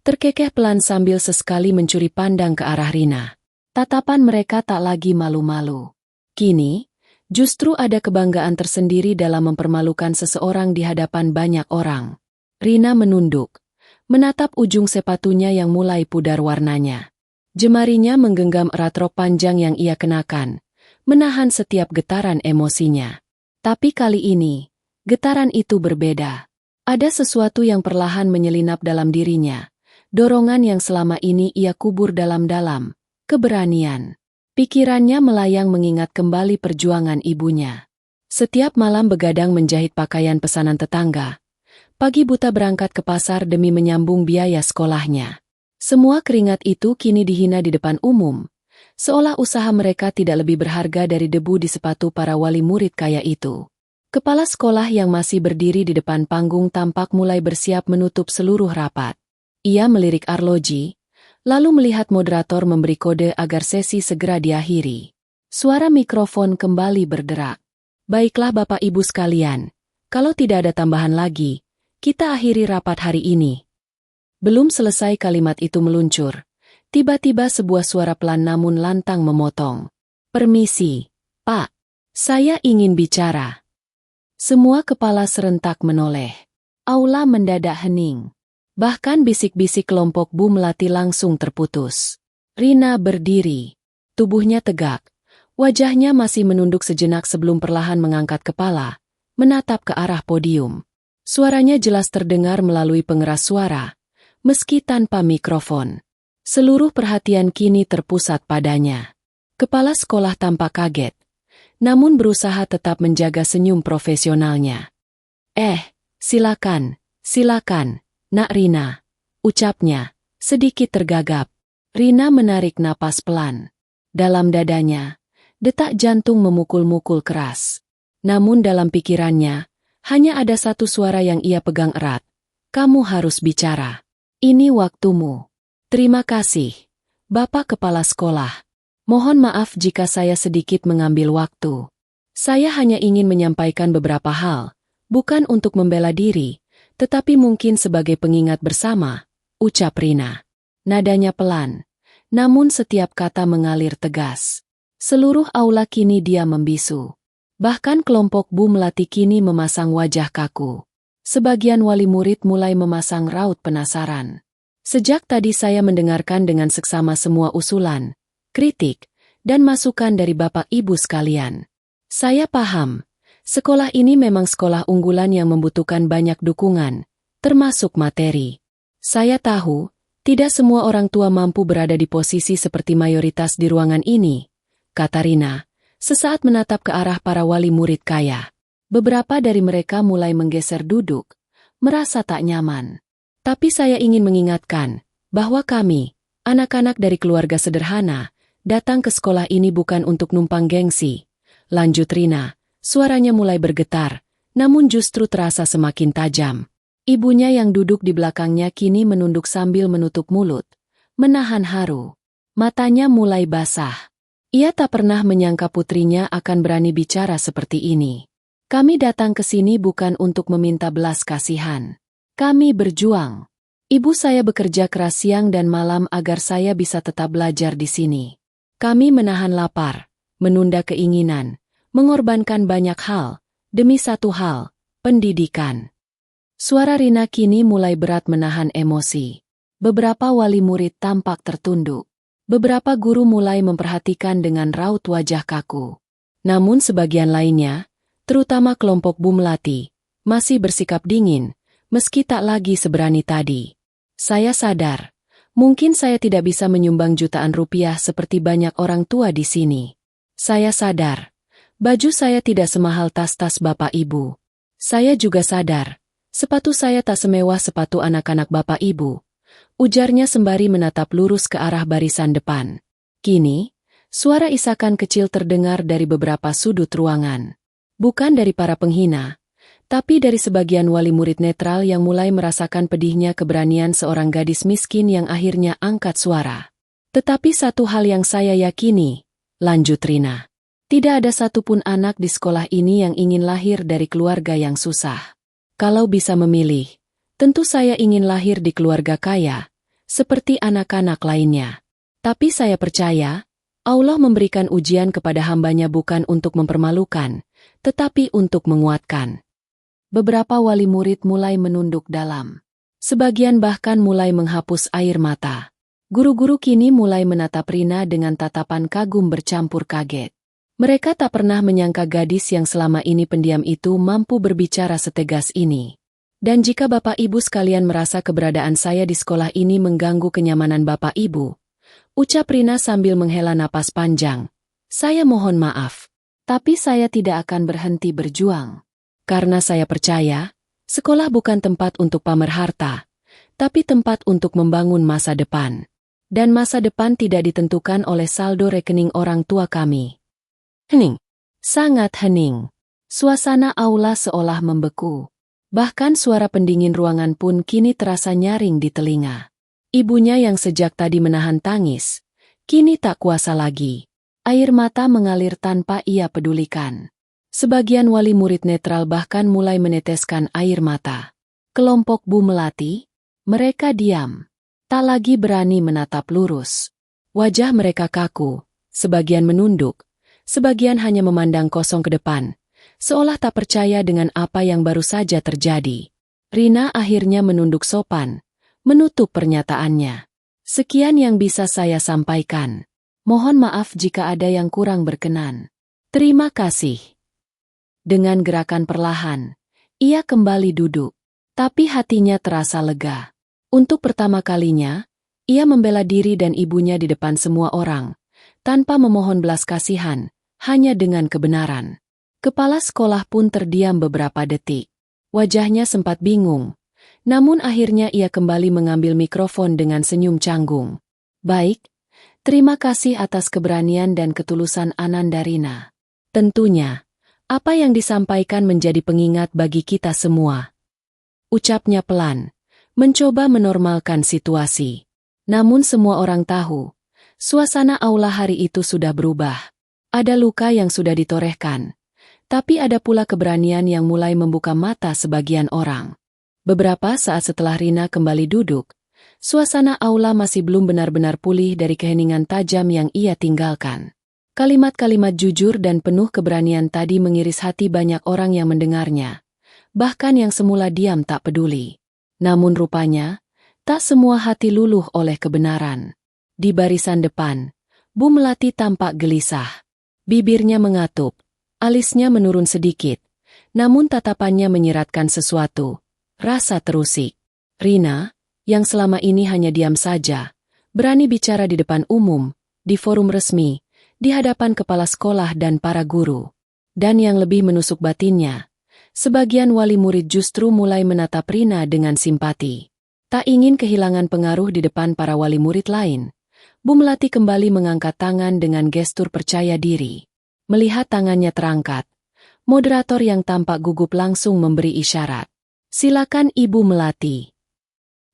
terkekeh pelan sambil sesekali mencuri pandang ke arah Rina. Tatapan mereka tak lagi malu-malu. Kini, justru ada kebanggaan tersendiri dalam mempermalukan seseorang di hadapan banyak orang. Rina menunduk, menatap ujung sepatunya yang mulai pudar warnanya. Jemarinya menggenggam erat rok panjang yang ia kenakan, menahan setiap getaran emosinya. Tapi kali ini, getaran itu berbeda. Ada sesuatu yang perlahan menyelinap dalam dirinya, dorongan yang selama ini ia kubur dalam-dalam, keberanian. Pikirannya melayang mengingat kembali perjuangan ibunya. Setiap malam begadang menjahit pakaian pesanan tetangga. Pagi buta berangkat ke pasar demi menyambung biaya sekolahnya. Semua keringat itu kini dihina di depan umum, seolah usaha mereka tidak lebih berharga dari debu di sepatu para wali murid kaya itu. Kepala sekolah yang masih berdiri di depan panggung tampak mulai bersiap menutup seluruh rapat. Ia melirik arloji, lalu melihat moderator memberi kode agar sesi segera diakhiri. Suara mikrofon kembali berderak. Baiklah Bapak Ibu sekalian, kalau tidak ada tambahan lagi, kita akhiri rapat hari ini. Belum selesai kalimat itu meluncur, tiba-tiba sebuah suara pelan namun lantang memotong. Permisi, Pak. Saya ingin bicara. Semua kepala serentak menoleh. Aula mendadak hening. Bahkan bisik-bisik kelompok Bu Melati langsung terputus. Rina berdiri. Tubuhnya tegak. Wajahnya masih menunduk sejenak sebelum perlahan mengangkat kepala, menatap ke arah podium. Suaranya jelas terdengar melalui pengeras suara, meski tanpa mikrofon. Seluruh perhatian kini terpusat padanya. Kepala sekolah tampak kaget, namun berusaha tetap menjaga senyum profesionalnya. Silakan, Nak Rina, ucapnya, sedikit tergagap. Rina menarik napas pelan. Dalam dadanya, detak jantung memukul-mukul keras. Namun dalam pikirannya, hanya ada satu suara yang ia pegang erat. Kamu harus bicara. Ini waktumu. Terima kasih, Bapak Kepala Sekolah. Mohon maaf jika saya sedikit mengambil waktu. Saya hanya ingin menyampaikan beberapa hal, bukan untuk membela diri, tetapi mungkin sebagai pengingat bersama, ucap Rina. Nadanya pelan, namun setiap kata mengalir tegas. Seluruh aula kini dia membisu. Bahkan kelompok Bu Melati kini memasang wajah kaku. Sebagian wali murid mulai memasang raut penasaran. Sejak tadi saya mendengarkan dengan seksama semua usulan, kritik, dan masukan dari Bapak Ibu sekalian. Saya paham, sekolah ini memang sekolah unggulan yang membutuhkan banyak dukungan, termasuk materi. Saya tahu, tidak semua orang tua mampu berada di posisi seperti mayoritas di ruangan ini, kata Rina, sesaat menatap ke arah para wali murid kaya. Beberapa dari mereka mulai menggeser duduk, merasa tak nyaman. Tapi saya ingin mengingatkan, bahwa kami, anak-anak dari keluarga sederhana, datang ke sekolah ini bukan untuk numpang gengsi. Lanjut Rina, suaranya mulai bergetar, namun justru terasa semakin tajam. Ibunya yang duduk di belakangnya kini menunduk sambil menutup mulut, menahan haru. Matanya mulai basah. Ia tak pernah menyangka putrinya akan berani bicara seperti ini. Kami datang ke sini bukan untuk meminta belas kasihan. Kami berjuang. Ibu saya bekerja keras siang dan malam agar saya bisa tetap belajar di sini. Kami menahan lapar, menunda keinginan, mengorbankan banyak hal, demi satu hal, pendidikan. Suara Rina kini mulai berat menahan emosi. Beberapa wali murid tampak tertunduk. Beberapa guru mulai memperhatikan dengan raut wajah kaku. Namun sebagian lainnya, terutama kelompok Bu Melati, masih bersikap dingin, meski tak lagi seberani tadi. Saya sadar, mungkin saya tidak bisa menyumbang jutaan rupiah seperti banyak orang tua di sini. Saya sadar, baju saya tidak semahal tas-tas bapak ibu. Saya juga sadar, sepatu saya tak semewah sepatu anak-anak bapak ibu. Ujarnya sembari menatap lurus ke arah barisan depan. Kini, suara isakan kecil terdengar dari beberapa sudut ruangan. Bukan dari para penghina, tapi dari sebagian wali murid netral yang mulai merasakan pedihnya keberanian seorang gadis miskin yang akhirnya angkat suara. Tetapi satu hal yang saya yakini, lanjut Rina. Tidak ada satupun anak di sekolah ini yang ingin lahir dari keluarga yang susah. Kalau bisa memilih, tentu saya ingin lahir di keluarga kaya, seperti anak-anak lainnya. Tapi saya percaya, Allah memberikan ujian kepada hambanya bukan untuk mempermalukan, tetapi untuk menguatkan. Beberapa wali murid mulai menunduk dalam. Sebagian bahkan mulai menghapus air mata. Guru-guru kini mulai menatap Rina dengan tatapan kagum bercampur kaget. Mereka tak pernah menyangka gadis yang selama ini pendiam itu mampu berbicara setegas ini. Dan jika Bapak Ibu sekalian merasa keberadaan saya di sekolah ini mengganggu kenyamanan Bapak Ibu, ucap Rina sambil menghela napas panjang, saya mohon maaf, tapi saya tidak akan berhenti berjuang. Karena saya percaya, sekolah bukan tempat untuk pamer harta, tapi tempat untuk membangun masa depan. Dan masa depan tidak ditentukan oleh saldo rekening orang tua kami. Hening. Sangat hening. Suasana aula seolah membeku. Bahkan suara pendingin ruangan pun kini terasa nyaring di telinga. Ibunya yang sejak tadi menahan tangis, kini tak kuasa lagi. Air mata mengalir tanpa ia pedulikan. Sebagian wali murid netral bahkan mulai meneteskan air mata. Kelompok Bu Melati, mereka diam. Tak lagi berani menatap lurus. Wajah mereka kaku, sebagian menunduk, sebagian hanya memandang kosong ke depan, seolah tak percaya dengan apa yang baru saja terjadi. Rina akhirnya menunduk sopan, menutup pernyataannya. Sekian yang bisa saya sampaikan. Mohon maaf jika ada yang kurang berkenan. Terima kasih. Dengan gerakan perlahan, ia kembali duduk, tapi hatinya terasa lega. Untuk pertama kalinya, ia membela diri dan ibunya di depan semua orang, tanpa memohon belas kasihan, hanya dengan kebenaran. Kepala sekolah pun terdiam beberapa detik. Wajahnya sempat bingung, namun akhirnya ia kembali mengambil mikrofon dengan senyum canggung. Baik, terima kasih atas keberanian dan ketulusan Ananda Rina. Tentunya, apa yang disampaikan menjadi pengingat bagi kita semua. Ucapnya pelan, mencoba menormalkan situasi. Namun semua orang tahu, suasana aula hari itu sudah berubah. Ada luka yang sudah ditorehkan, tapi ada pula keberanian yang mulai membuka mata sebagian orang. Beberapa saat setelah Rina kembali duduk, suasana aula masih belum benar-benar pulih dari keheningan tajam yang ia tinggalkan. Kalimat-kalimat jujur dan penuh keberanian tadi mengiris hati banyak orang yang mendengarnya, bahkan yang semula diam tak peduli. Namun rupanya, tak semua hati luluh oleh kebenaran. Di barisan depan, Bu Melati tampak gelisah. Bibirnya mengatup, alisnya menurun sedikit, namun tatapannya menyiratkan sesuatu, rasa terusik. Rina, yang selama ini hanya diam saja, berani bicara di depan umum, di forum resmi, di hadapan kepala sekolah dan para guru. Dan yang lebih menusuk batinnya, sebagian wali murid justru mulai menatap Rina dengan simpati. Tak ingin kehilangan pengaruh di depan para wali murid lain, Bu Melati kembali mengangkat tangan dengan gestur percaya diri. Melihat tangannya terangkat, moderator yang tampak gugup langsung memberi isyarat. Silakan Ibu Melati.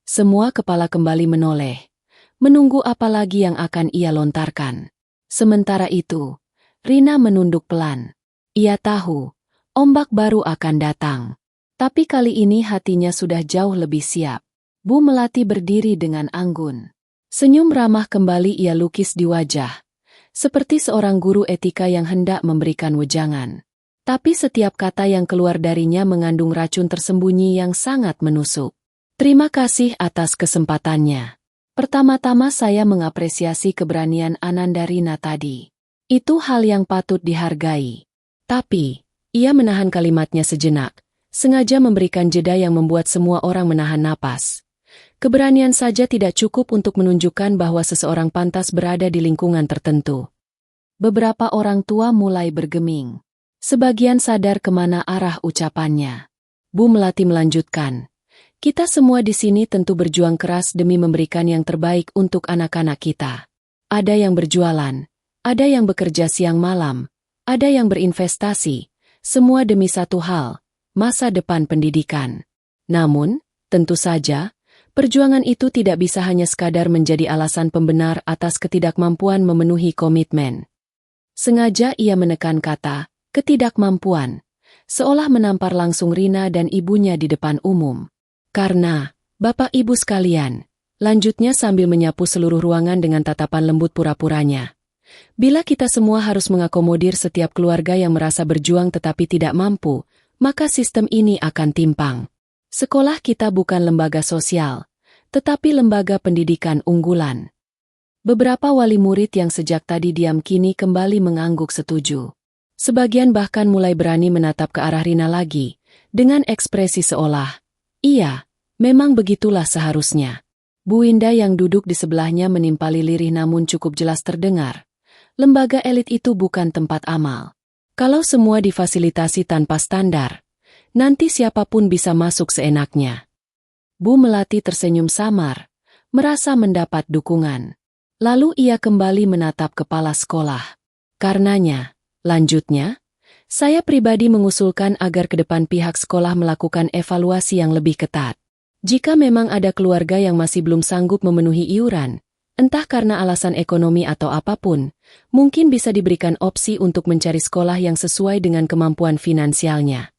Semua kepala kembali menoleh, menunggu apa lagi yang akan ia lontarkan. Sementara itu, Rina menunduk pelan. Ia tahu, ombak baru akan datang. Tapi kali ini hatinya sudah jauh lebih siap. Bu Melati berdiri dengan anggun. Senyum ramah kembali ia lukis di wajah, seperti seorang guru etika yang hendak memberikan wejangan. Tapi setiap kata yang keluar darinya mengandung racun tersembunyi yang sangat menusuk. Terima kasih atas kesempatannya. Pertama-tama saya mengapresiasi keberanian Ananda Rina tadi. Itu hal yang patut dihargai. Tapi, ia menahan kalimatnya sejenak, sengaja memberikan jeda yang membuat semua orang menahan napas. Keberanian saja tidak cukup untuk menunjukkan bahwa seseorang pantas berada di lingkungan tertentu. Beberapa orang tua mulai bergeming. Sebagian sadar kemana arah ucapannya. Bu Melati melanjutkan, kita semua di sini tentu berjuang keras demi memberikan yang terbaik untuk anak-anak kita. Ada yang berjualan, ada yang bekerja siang malam, ada yang berinvestasi, semua demi satu hal, masa depan pendidikan. Namun, tentu saja, perjuangan itu tidak bisa hanya sekadar menjadi alasan pembenar atas ketidakmampuan memenuhi komitmen. Sengaja ia menekan kata, ketidakmampuan, seolah menampar langsung Rina dan ibunya di depan umum. Karena, Bapak Ibu sekalian, lanjutnya sambil menyapu seluruh ruangan dengan tatapan lembut pura-puranya. Bila kita semua harus mengakomodir setiap keluarga yang merasa berjuang tetapi tidak mampu, maka sistem ini akan timpang. Sekolah kita bukan lembaga sosial, tetapi lembaga pendidikan unggulan. Beberapa wali murid yang sejak tadi diam kini kembali mengangguk setuju. Sebagian bahkan mulai berani menatap ke arah Rina lagi, dengan ekspresi seolah, iya, memang begitulah seharusnya. Bu Indah yang duduk di sebelahnya menimpali lirih namun cukup jelas terdengar. Lembaga elit itu bukan tempat amal. Kalau semua difasilitasi tanpa standar, nanti siapapun bisa masuk seenaknya. Bu Melati tersenyum samar, merasa mendapat dukungan. Lalu ia kembali menatap kepala sekolah. Karenanya, lanjutnya, saya pribadi mengusulkan agar ke depan pihak sekolah melakukan evaluasi yang lebih ketat. Jika memang ada keluarga yang masih belum sanggup memenuhi iuran, entah karena alasan ekonomi atau apapun, mungkin bisa diberikan opsi untuk mencari sekolah yang sesuai dengan kemampuan finansialnya.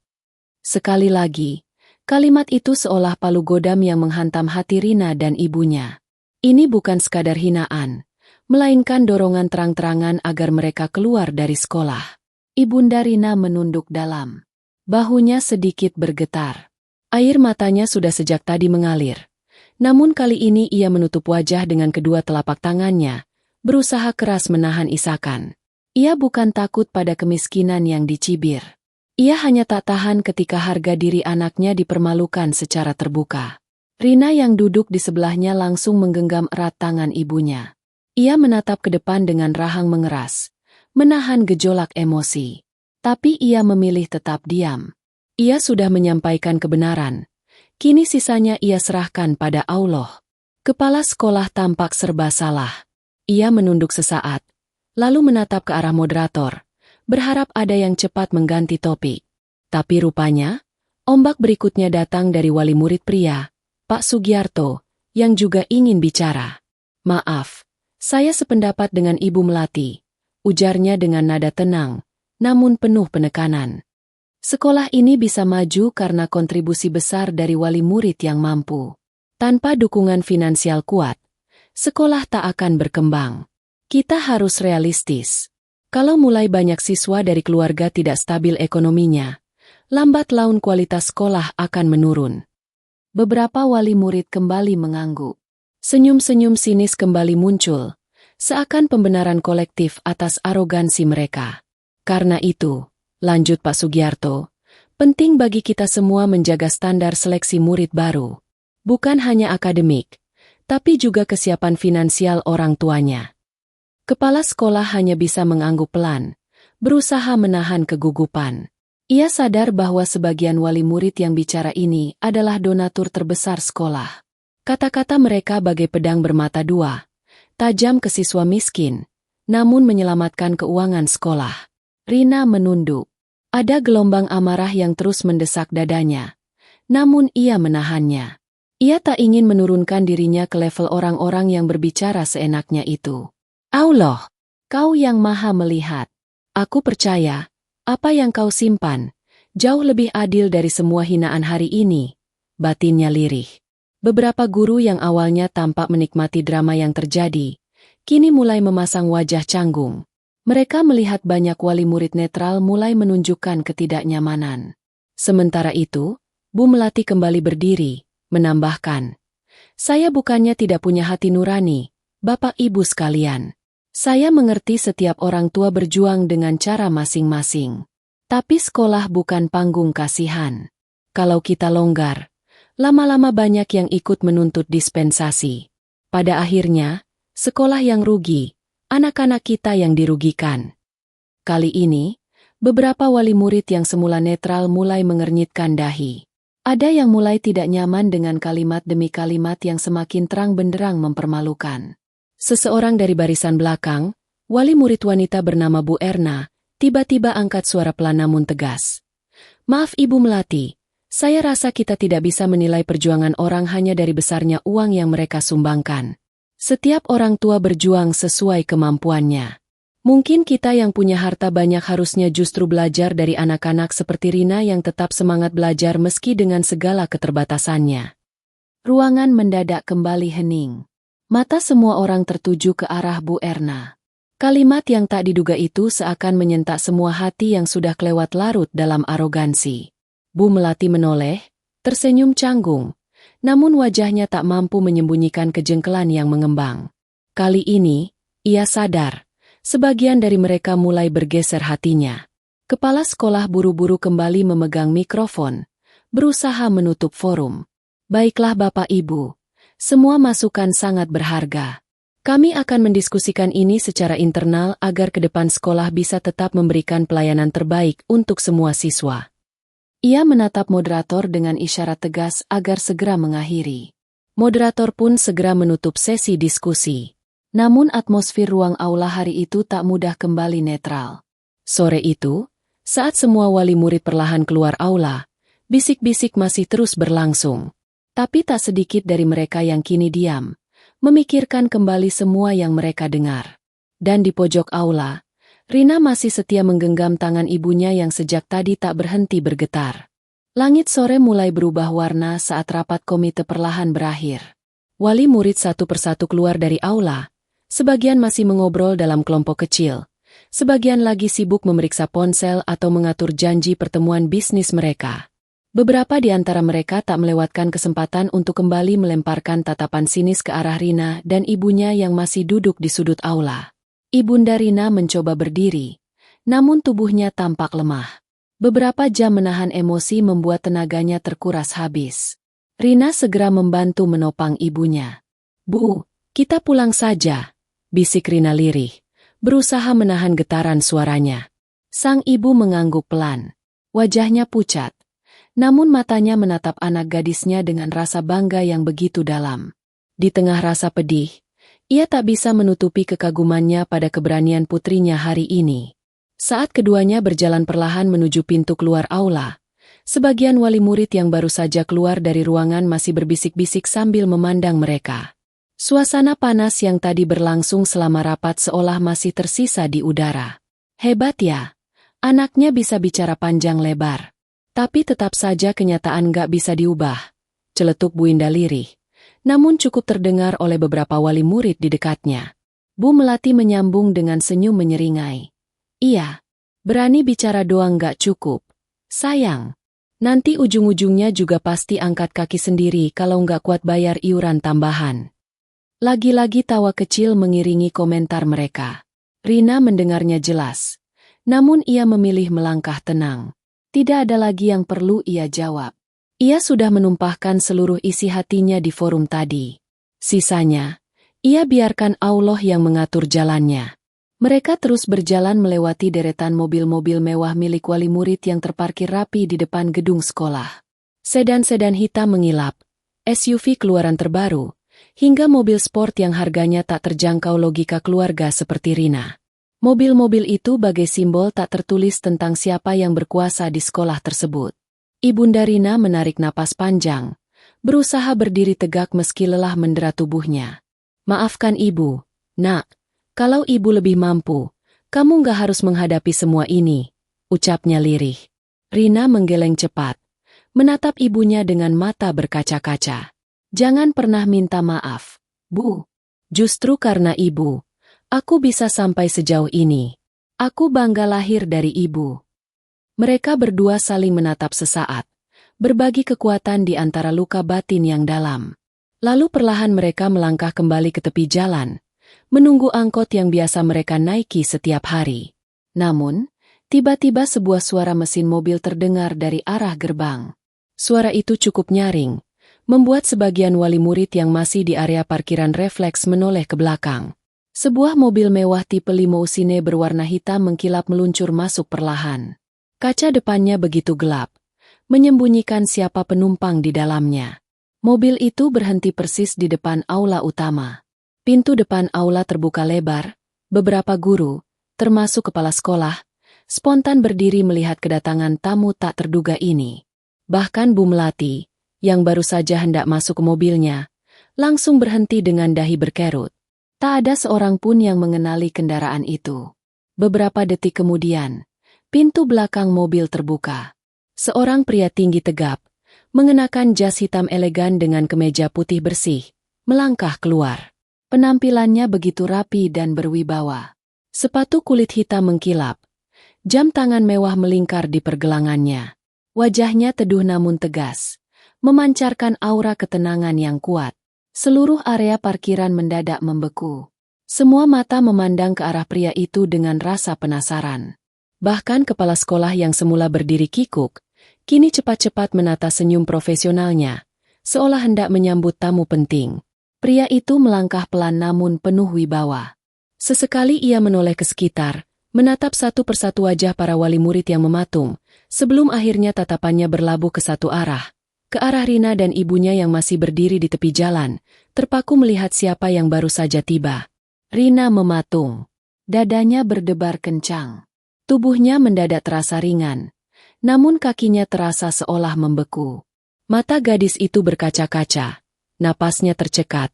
Sekali lagi, kalimat itu seolah palu godam yang menghantam hati Rina dan ibunya. Ini bukan sekadar hinaan, melainkan dorongan terang-terangan agar mereka keluar dari sekolah. Ibunda Rina menunduk dalam. Bahunya sedikit bergetar. Air matanya sudah sejak tadi mengalir. Namun kali ini ia menutup wajah dengan kedua telapak tangannya, berusaha keras menahan isakan. Ia bukan takut pada kemiskinan yang dicibir. Ia hanya tak tahan ketika harga diri anaknya dipermalukan secara terbuka. Rina yang duduk di sebelahnya langsung menggenggam erat tangan ibunya. Ia menatap ke depan dengan rahang mengeras, menahan gejolak emosi. Tapi ia memilih tetap diam. Ia sudah menyampaikan kebenaran. Kini sisanya ia serahkan pada Allah. Kepala sekolah tampak serba salah. Ia menunduk sesaat, lalu menatap ke arah moderator, berharap ada yang cepat mengganti topik. Tapi rupanya, ombak berikutnya datang dari wali murid pria, Pak Sugiarto, yang juga ingin bicara. Maaf, saya sependapat dengan Ibu Melati, ujarnya dengan nada tenang, namun penuh penekanan. Sekolah ini bisa maju karena kontribusi besar dari wali murid yang mampu. Tanpa dukungan finansial kuat, sekolah tak akan berkembang. Kita harus realistis. Kalau mulai banyak siswa dari keluarga tidak stabil ekonominya, lambat laun kualitas sekolah akan menurun. Beberapa wali murid kembali mengangguk. Senyum-senyum sinis kembali muncul, seakan pembenaran kolektif atas arogansi mereka. Karena itu, lanjut Pak Sugiarto, penting bagi kita semua menjaga standar seleksi murid baru. Bukan hanya akademik, tapi juga kesiapan finansial orang tuanya. Kepala sekolah hanya bisa mengangguk pelan, berusaha menahan kegugupan. Ia sadar bahwa sebagian wali murid yang bicara ini adalah donatur terbesar sekolah. Kata-kata mereka bagai pedang bermata dua, tajam ke siswa miskin, namun menyelamatkan keuangan sekolah. Rina menunduk. Ada gelombang amarah yang terus mendesak dadanya. Namun ia menahannya. Ia tak ingin menurunkan dirinya ke level orang-orang yang berbicara seenaknya itu. Allah, kau yang maha melihat. Aku percaya, apa yang kau simpan, jauh lebih adil dari semua hinaan hari ini, batinnya lirih. Beberapa guru yang awalnya tampak menikmati drama yang terjadi, kini mulai memasang wajah canggung. Mereka melihat banyak wali murid netral mulai menunjukkan ketidaknyamanan. Sementara itu, Bu Melati kembali berdiri, menambahkan, "Saya bukannya tidak punya hati nurani, Bapak Ibu sekalian. Saya mengerti setiap orang tua berjuang dengan cara masing-masing. Tapi sekolah bukan panggung kasihan. Kalau kita longgar, lama-lama banyak yang ikut menuntut dispensasi. Pada akhirnya, sekolah yang rugi, anak-anak kita yang dirugikan." Kali ini, beberapa wali murid yang semula netral mulai mengernyitkan dahi. Ada yang mulai tidak nyaman dengan kalimat demi kalimat yang semakin terang benderang mempermalukan. Seseorang dari barisan belakang, wali murid wanita bernama Bu Erna, tiba-tiba angkat suara pelan namun tegas. "Maaf Ibu Melati, saya rasa kita tidak bisa menilai perjuangan orang hanya dari besarnya uang yang mereka sumbangkan. Setiap orang tua berjuang sesuai kemampuannya. Mungkin kita yang punya harta banyak harusnya justru belajar dari anak-anak seperti Rina yang tetap semangat belajar meski dengan segala keterbatasannya." Ruangan mendadak kembali hening. Mata semua orang tertuju ke arah Bu Erna. Kalimat yang tak diduga itu seakan menyentak semua hati yang sudah kelewat larut dalam arogansi. Bu Melati menoleh, tersenyum canggung, namun wajahnya tak mampu menyembunyikan kejengkelan yang mengembang. Kali ini, ia sadar, sebagian dari mereka mulai bergeser hatinya. Kepala sekolah buru-buru kembali memegang mikrofon, berusaha menutup forum. "Baiklah Bapak Ibu, semua masukan sangat berharga. Kami akan mendiskusikan ini secara internal agar ke depan sekolah bisa tetap memberikan pelayanan terbaik untuk semua siswa." Ia menatap moderator dengan isyarat tegas agar segera mengakhiri. Moderator pun segera menutup sesi diskusi. Namun atmosfer ruang aula hari itu tak mudah kembali netral. Sore itu, saat semua wali murid perlahan keluar aula, bisik-bisik masih terus berlangsung. Tapi tak sedikit dari mereka yang kini diam, memikirkan kembali semua yang mereka dengar. Dan di pojok aula, Rina masih setia menggenggam tangan ibunya yang sejak tadi tak berhenti bergetar. Langit sore mulai berubah warna saat rapat komite perlahan berakhir. Wali murid satu persatu keluar dari aula, sebagian masih mengobrol dalam kelompok kecil, sebagian lagi sibuk memeriksa ponsel atau mengatur janji pertemuan bisnis mereka. Beberapa di antara mereka tak melewatkan kesempatan untuk kembali melemparkan tatapan sinis ke arah Rina dan ibunya yang masih duduk di sudut aula. Ibunda Rina mencoba berdiri, namun tubuhnya tampak lemah. Beberapa jam menahan emosi membuat tenaganya terkuras habis. Rina segera membantu menopang ibunya. "Bu, kita pulang saja," bisik Rina lirih, berusaha menahan getaran suaranya. Sang ibu mengangguk pelan. Wajahnya pucat, namun matanya menatap anak gadisnya dengan rasa bangga yang begitu dalam. Di tengah rasa pedih, ia tak bisa menutupi kekagumannya pada keberanian putrinya hari ini. Saat keduanya berjalan perlahan menuju pintu keluar aula, sebagian wali murid yang baru saja keluar dari ruangan masih berbisik-bisik sambil memandang mereka. Suasana panas yang tadi berlangsung selama rapat seolah masih tersisa di udara. "Hebat ya, anaknya bisa bicara panjang lebar. Tapi tetap saja kenyataan gak bisa diubah," celetuk Bu Indah lirih. Namun cukup terdengar oleh beberapa wali murid di dekatnya. Bu Melati menyambung dengan senyum menyeringai. "Iya, berani bicara doang gak cukup. Sayang, nanti ujung-ujungnya juga pasti angkat kaki sendiri kalau gak kuat bayar iuran tambahan." Lagi-lagi tawa kecil mengiringi komentar mereka. Rina mendengarnya jelas. Namun ia memilih melangkah tenang. Tidak ada lagi yang perlu ia jawab. Ia sudah menumpahkan seluruh isi hatinya di forum tadi. Sisanya, ia biarkan Allah yang mengatur jalannya. Mereka terus berjalan melewati deretan mobil-mobil mewah milik wali murid yang terparkir rapi di depan gedung sekolah. Sedan-sedan hitam mengilap, SUV keluaran terbaru, hingga mobil sport yang harganya tak terjangkau logika keluarga seperti Rina. Mobil-mobil itu bagai simbol tak tertulis tentang siapa yang berkuasa di sekolah tersebut. Ibunda Rina menarik napas panjang, berusaha berdiri tegak meski lelah mendera tubuhnya. "Maafkan ibu, nak. Kalau ibu lebih mampu, kamu nggak harus menghadapi semua ini," ucapnya lirih. Rina menggeleng cepat, menatap ibunya dengan mata berkaca-kaca. "Jangan pernah minta maaf, Bu. Justru karena ibu, aku bisa sampai sejauh ini. Aku bangga lahir dari ibu." Mereka berdua saling menatap sesaat, berbagi kekuatan di antara luka batin yang dalam. Lalu perlahan mereka melangkah kembali ke tepi jalan, menunggu angkot yang biasa mereka naiki setiap hari. Namun, tiba-tiba sebuah suara mesin mobil terdengar dari arah gerbang. Suara itu cukup nyaring, membuat sebagian wali murid yang masih di area parkiran refleks menoleh ke belakang. Sebuah mobil mewah tipe limousine berwarna hitam mengkilap meluncur masuk perlahan. Kaca depannya begitu gelap, menyembunyikan siapa penumpang di dalamnya. Mobil itu berhenti persis di depan aula utama. Pintu depan aula terbuka lebar, beberapa guru, termasuk kepala sekolah, spontan berdiri melihat kedatangan tamu tak terduga ini. Bahkan Bu Melati, yang baru saja hendak masuk ke mobilnya, langsung berhenti dengan dahi berkerut. Tak ada seorang pun yang mengenali kendaraan itu. Beberapa detik kemudian, pintu belakang mobil terbuka. Seorang pria tinggi tegap, mengenakan jas hitam elegan dengan kemeja putih bersih, melangkah keluar. Penampilannya begitu rapi dan berwibawa. Sepatu kulit hitam mengkilap, jam tangan mewah melingkar di pergelangannya. Wajahnya teduh namun tegas, memancarkan aura ketenangan yang kuat. Seluruh area parkiran mendadak membeku. Semua mata memandang ke arah pria itu dengan rasa penasaran. Bahkan kepala sekolah yang semula berdiri kikuk, kini cepat-cepat menata senyum profesionalnya, seolah hendak menyambut tamu penting. Pria itu melangkah pelan namun penuh wibawa. Sesekali ia menoleh ke sekitar, menatap satu persatu wajah para wali murid yang mematung, sebelum akhirnya tatapannya berlabuh ke satu arah, ke arah Rina dan ibunya yang masih berdiri di tepi jalan, terpaku melihat siapa yang baru saja tiba. Rina mematung. Dadanya berdebar kencang. Tubuhnya mendadak terasa ringan, namun kakinya terasa seolah membeku. Mata gadis itu berkaca-kaca, napasnya tercekat,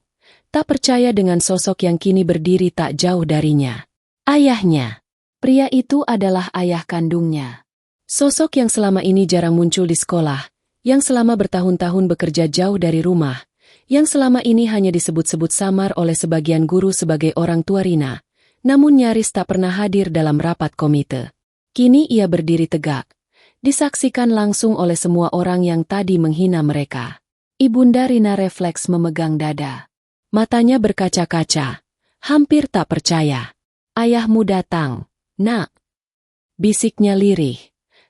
tak percaya dengan sosok yang kini berdiri tak jauh darinya. Ayahnya. Pria itu adalah ayah kandungnya. Sosok yang selama ini jarang muncul di sekolah, yang selama bertahun-tahun bekerja jauh dari rumah, yang selama ini hanya disebut-sebut samar oleh sebagian guru sebagai orang tua Rina, namun nyaris tak pernah hadir dalam rapat komite. Kini ia berdiri tegak, disaksikan langsung oleh semua orang yang tadi menghina mereka. Ibunda Rina refleks memegang dada. Matanya berkaca-kaca, hampir tak percaya. "Ayahmu datang, nak," bisiknya lirih.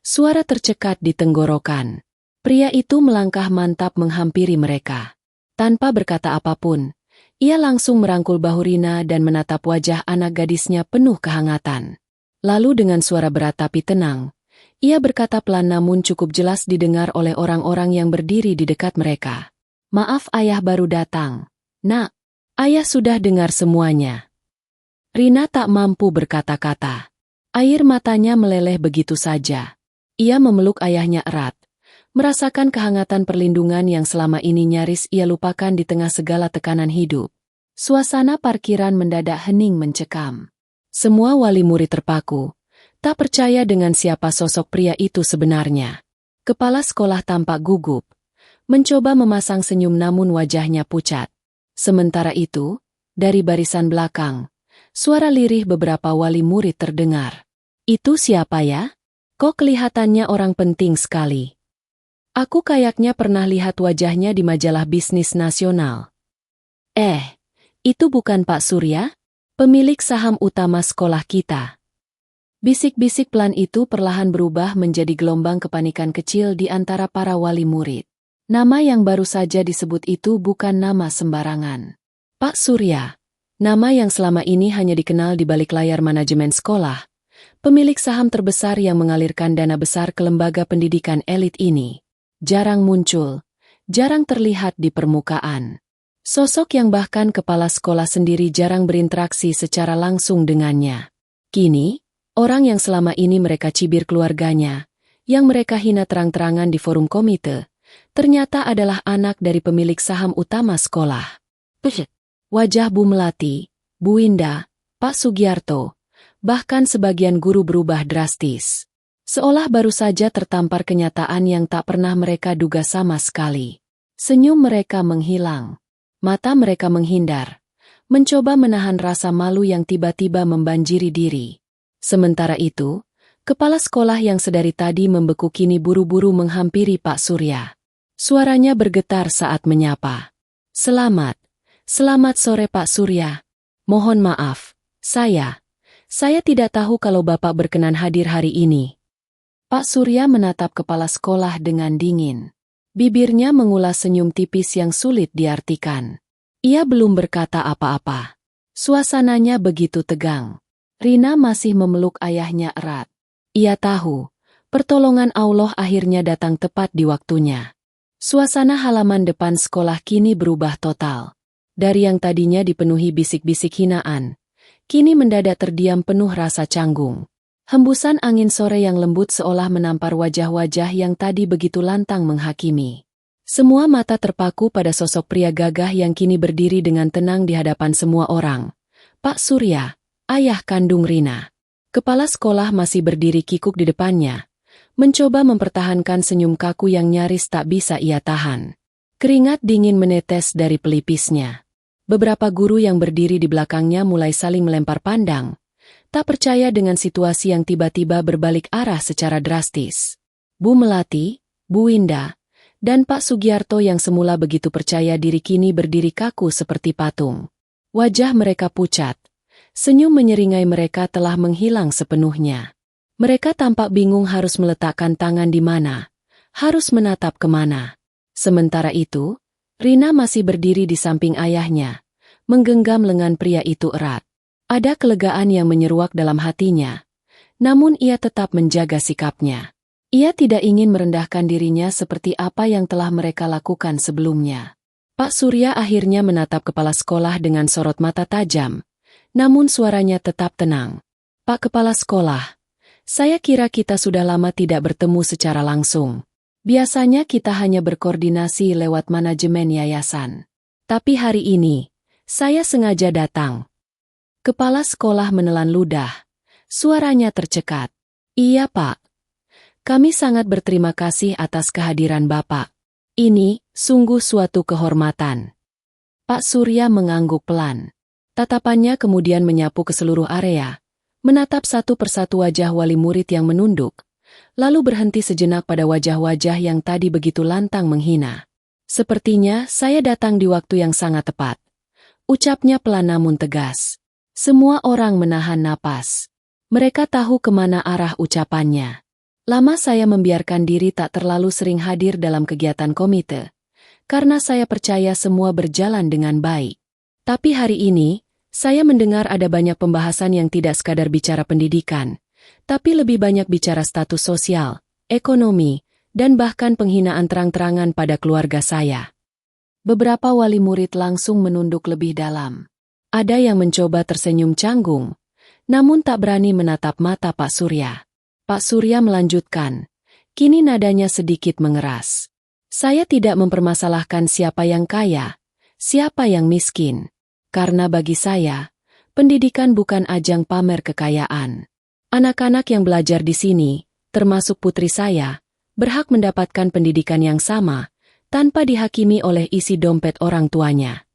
Suara tercekat di tenggorokan. Pria itu melangkah mantap menghampiri mereka. Tanpa berkata apapun, ia langsung merangkul bahu Rina dan menatap wajah anak gadisnya penuh kehangatan. Lalu dengan suara berat tapi tenang, ia berkata pelan namun cukup jelas didengar oleh orang-orang yang berdiri di dekat mereka. "Maaf ayah baru datang. Nak, ayah sudah dengar semuanya." Rina tak mampu berkata-kata. Air matanya meleleh begitu saja. Ia memeluk ayahnya erat, merasakan kehangatan perlindungan yang selama ini nyaris ia lupakan di tengah segala tekanan hidup. Suasana parkiran mendadak hening mencekam. Semua wali murid terpaku, tak percaya dengan siapa sosok pria itu sebenarnya. Kepala sekolah tampak gugup, mencoba memasang senyum namun wajahnya pucat. Sementara itu, dari barisan belakang, suara lirih beberapa wali murid terdengar. "Itu siapa ya? Kok kelihatannya orang penting sekali. Aku kayaknya pernah lihat wajahnya di majalah bisnis nasional." Itu bukan Pak Surya? Pemilik saham utama sekolah kita." Bisik-bisik pelan itu perlahan berubah menjadi gelombang kepanikan kecil di antara para wali murid. Nama yang baru saja disebut itu bukan nama sembarangan. Pak Surya, nama yang selama ini hanya dikenal di balik layar manajemen sekolah, pemilik saham terbesar yang mengalirkan dana besar ke lembaga pendidikan elit ini, jarang muncul, jarang terlihat di permukaan. Sosok yang bahkan kepala sekolah sendiri jarang berinteraksi secara langsung dengannya. Kini, orang yang selama ini mereka cibir keluarganya, yang mereka hina terang-terangan di forum komite, ternyata adalah anak dari pemilik saham utama sekolah. Wajah Bu Melati, Bu Winda, Pak Sugiarto, bahkan sebagian guru berubah drastis. Seolah baru saja tertampar kenyataan yang tak pernah mereka duga sama sekali. Senyum mereka menghilang. Mata mereka menghindar, mencoba menahan rasa malu yang tiba-tiba membanjiri diri. Sementara itu, kepala sekolah yang sedari tadi membeku kini buru-buru menghampiri Pak Surya. Suaranya bergetar saat menyapa. Selamat sore Pak Surya. Mohon maaf, saya tidak tahu kalau Bapak berkenan hadir hari ini. Pak Surya menatap kepala sekolah dengan dingin. Bibirnya mengulas senyum tipis yang sulit diartikan. Ia belum berkata apa-apa. Suasananya begitu tegang. Rina masih memeluk ayahnya erat. Ia tahu, pertolongan Allah akhirnya datang tepat di waktunya. Suasana halaman depan sekolah kini berubah total. Dari yang tadinya dipenuhi bisik-bisik hinaan, kini mendadak terdiam penuh rasa canggung. Hembusan angin sore yang lembut seolah menampar wajah-wajah yang tadi begitu lantang menghakimi. Semua mata terpaku pada sosok pria gagah yang kini berdiri dengan tenang di hadapan semua orang. Pak Surya, ayah kandung Rina. Kepala sekolah masih berdiri kikuk di depannya, mencoba mempertahankan senyum kaku yang nyaris tak bisa ia tahan. Keringat dingin menetes dari pelipisnya. Beberapa guru yang berdiri di belakangnya mulai saling melempar pandang, tak percaya dengan situasi yang tiba-tiba berbalik arah secara drastis. Bu Melati, Bu Winda, dan Pak Sugiarto yang semula begitu percaya diri kini berdiri kaku seperti patung. Wajah mereka pucat. Senyum menyeringai mereka telah menghilang sepenuhnya. Mereka tampak bingung harus meletakkan tangan di mana, harus menatap kemana. Sementara itu, Rina masih berdiri di samping ayahnya, menggenggam lengan pria itu erat. Ada kelegaan yang menyeruak dalam hatinya, namun ia tetap menjaga sikapnya. Ia tidak ingin merendahkan dirinya seperti apa yang telah mereka lakukan sebelumnya. Pak Surya akhirnya menatap kepala sekolah dengan sorot mata tajam, namun suaranya tetap tenang. Pak Kepala Sekolah, saya kira kita sudah lama tidak bertemu secara langsung. Biasanya kita hanya berkoordinasi lewat manajemen yayasan. Tapi hari ini, saya sengaja datang. Kepala sekolah menelan ludah. Suaranya tercekat. Iya Pak. Kami sangat berterima kasih atas kehadiran Bapak. Ini, sungguh suatu kehormatan. Pak Surya mengangguk pelan. Tatapannya kemudian menyapu ke seluruh area, menatap satu persatu wajah wali murid yang menunduk, lalu berhenti sejenak pada wajah-wajah yang tadi begitu lantang menghina. Sepertinya saya datang di waktu yang sangat tepat. Ucapnya pelan namun tegas. Semua orang menahan napas. Mereka tahu kemana arah ucapannya. Lama saya membiarkan diri tak terlalu sering hadir dalam kegiatan komite, karena saya percaya semua berjalan dengan baik. Tapi hari ini, saya mendengar ada banyak pembahasan yang tidak sekadar bicara pendidikan, tapi lebih banyak bicara status sosial, ekonomi, dan bahkan penghinaan terang-terangan pada keluarga saya. Beberapa wali murid langsung menunduk lebih dalam. Ada yang mencoba tersenyum canggung, namun tak berani menatap mata Pak Surya. Pak Surya melanjutkan, kini nadanya sedikit mengeras. Saya tidak mempermasalahkan siapa yang kaya, siapa yang miskin. Karena bagi saya, pendidikan bukan ajang pamer kekayaan. Anak-anak yang belajar di sini, termasuk putri saya, berhak mendapatkan pendidikan yang sama, tanpa dihakimi oleh isi dompet orang tuanya.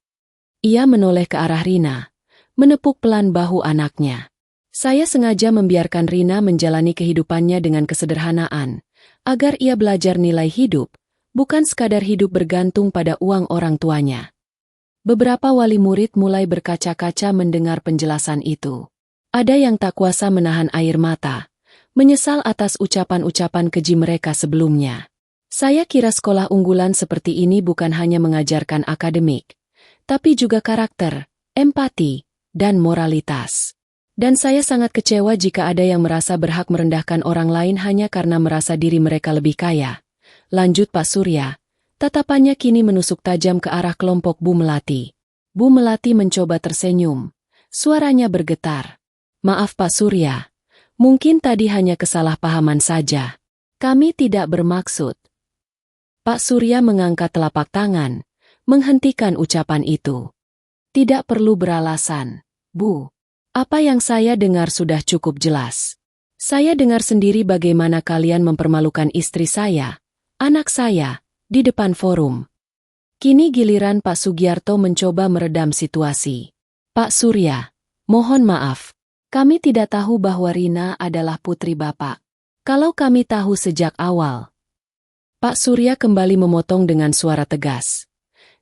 Ia menoleh ke arah Rina, menepuk pelan bahu anaknya. Saya sengaja membiarkan Rina menjalani kehidupannya dengan kesederhanaan, agar ia belajar nilai hidup, bukan sekadar hidup bergantung pada uang orang tuanya. Beberapa wali murid mulai berkaca-kaca mendengar penjelasan itu. Ada yang tak kuasa menahan air mata, menyesal atas ucapan-ucapan keji mereka sebelumnya. Saya kira sekolah unggulan seperti ini bukan hanya mengajarkan akademik, tapi juga karakter, empati, dan moralitas. Dan saya sangat kecewa jika ada yang merasa berhak merendahkan orang lain hanya karena merasa diri mereka lebih kaya. Lanjut Pak Surya, Tatapannya kini menusuk tajam ke arah kelompok Bu Melati. Bu Melati mencoba tersenyum. Suaranya bergetar. Maaf Pak Surya. Mungkin tadi hanya kesalahpahaman saja. Kami tidak bermaksud. Pak Surya mengangkat telapak tangan, menghentikan ucapan itu. Tidak perlu beralasan, Bu. Apa yang saya dengar sudah cukup jelas. Saya dengar sendiri bagaimana kalian mempermalukan istri saya, anak saya, di depan forum. Kini giliran Pak Sugiarto mencoba meredam situasi. Pak Surya, mohon maaf. Kami tidak tahu bahwa Rina adalah putri Bapak. Kalau kami tahu sejak awal. Pak Surya kembali memotong dengan suara tegas.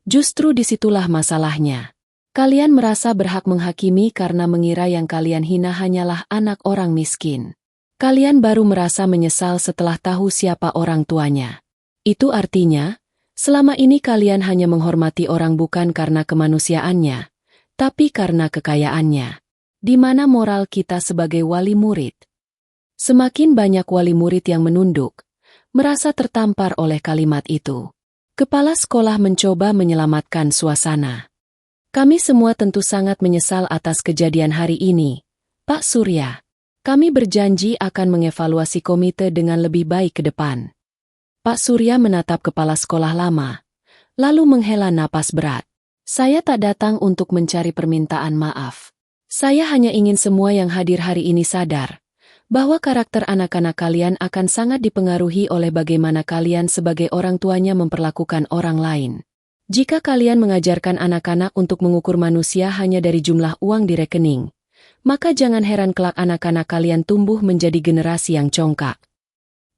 Justru disitulah masalahnya. Kalian merasa berhak menghakimi karena mengira yang kalian hina hanyalah anak orang miskin. Kalian baru merasa menyesal setelah tahu siapa orang tuanya. Itu artinya, selama ini kalian hanya menghormati orang bukan karena kemanusiaannya, tapi karena kekayaannya. Di mana moral kita sebagai wali murid? Semakin banyak wali murid yang menunduk, merasa tertampar oleh kalimat itu. Kepala sekolah mencoba menyelamatkan suasana. Kami semua tentu sangat menyesal atas kejadian hari ini, Pak Surya. Kami berjanji akan mengevaluasi komite dengan lebih baik ke depan. Pak Surya menatap kepala sekolah lama, lalu menghela napas berat. Saya tak datang untuk mencari permintaan maaf. Saya hanya ingin semua yang hadir hari ini sadar bahwa karakter anak-anak kalian akan sangat dipengaruhi oleh bagaimana kalian sebagai orang tuanya memperlakukan orang lain. Jika kalian mengajarkan anak-anak untuk mengukur manusia hanya dari jumlah uang di rekening, maka jangan heran kelak anak-anak kalian tumbuh menjadi generasi yang congkak.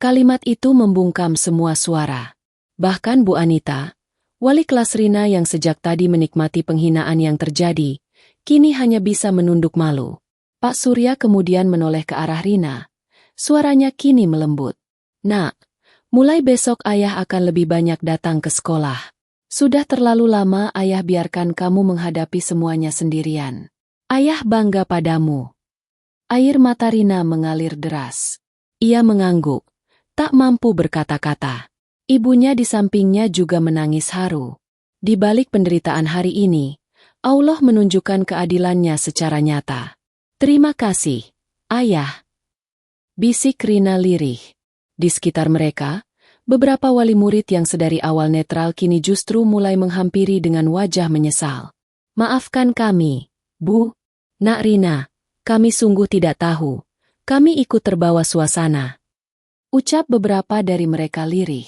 Kalimat itu membungkam semua suara. Bahkan Bu Anita, wali kelas Rina yang sejak tadi menikmati penghinaan yang terjadi, kini hanya bisa menunduk malu. Pak Surya kemudian menoleh ke arah Rina. Suaranya kini melembut. Nak, mulai besok ayah akan lebih banyak datang ke sekolah. Sudah terlalu lama ayah biarkan kamu menghadapi semuanya sendirian. Ayah bangga padamu. Air mata Rina mengalir deras. Ia mengangguk, tak mampu berkata-kata. Ibunya di sampingnya juga menangis haru. Di balik penderitaan hari ini, Allah menunjukkan keadilannya secara nyata. Terima kasih, Ayah. Bisik Rina lirih. Di sekitar mereka, beberapa wali murid yang sedari awal netral kini justru mulai menghampiri dengan wajah menyesal. Maafkan kami, Bu. Nak Rina, kami sungguh tidak tahu. Kami ikut terbawa suasana. Ucap beberapa dari mereka lirih.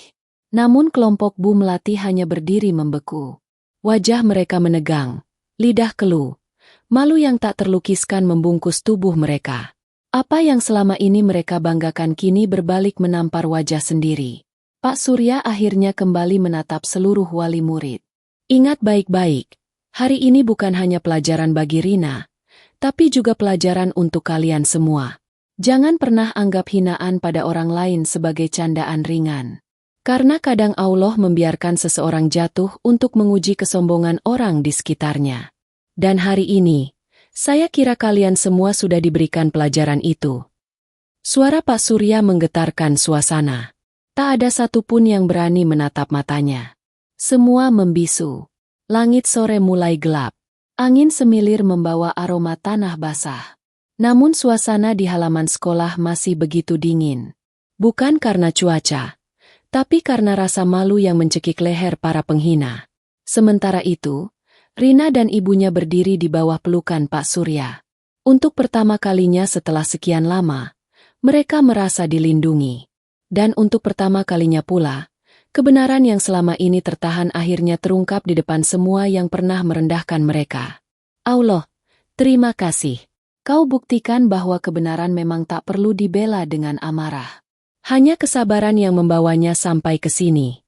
Namun kelompok Bu Melati hanya berdiri membeku. Wajah mereka menegang, lidah keluh. Malu yang tak terlukiskan membungkus tubuh mereka. Apa yang selama ini mereka banggakan kini berbalik menampar wajah sendiri. Pak Surya akhirnya kembali menatap seluruh wali murid. Ingat baik-baik, hari ini bukan hanya pelajaran bagi Rina, tapi juga pelajaran untuk kalian semua. Jangan pernah anggap hinaan pada orang lain sebagai candaan ringan. Karena kadang Allah membiarkan seseorang jatuh untuk menguji kesombongan orang di sekitarnya. Dan hari ini, saya kira kalian semua sudah diberikan pelajaran itu. Suara Pak Surya menggetarkan suasana. Tak ada satupun yang berani menatap matanya. Semua membisu. Langit sore mulai gelap. Angin semilir membawa aroma tanah basah. Namun suasana di halaman sekolah masih begitu dingin. Bukan karena cuaca, tapi karena rasa malu yang mencekik leher para penghina. Sementara itu, Rina dan ibunya berdiri di bawah pelukan Pak Surya. Untuk pertama kalinya setelah sekian lama, mereka merasa dilindungi. Dan untuk pertama kalinya pula, kebenaran yang selama ini tertahan akhirnya terungkap di depan semua yang pernah merendahkan mereka. Allah, terima kasih. Kau buktikan bahwa kebenaran memang tak perlu dibela dengan amarah. Hanya kesabaran yang membawanya sampai ke sini.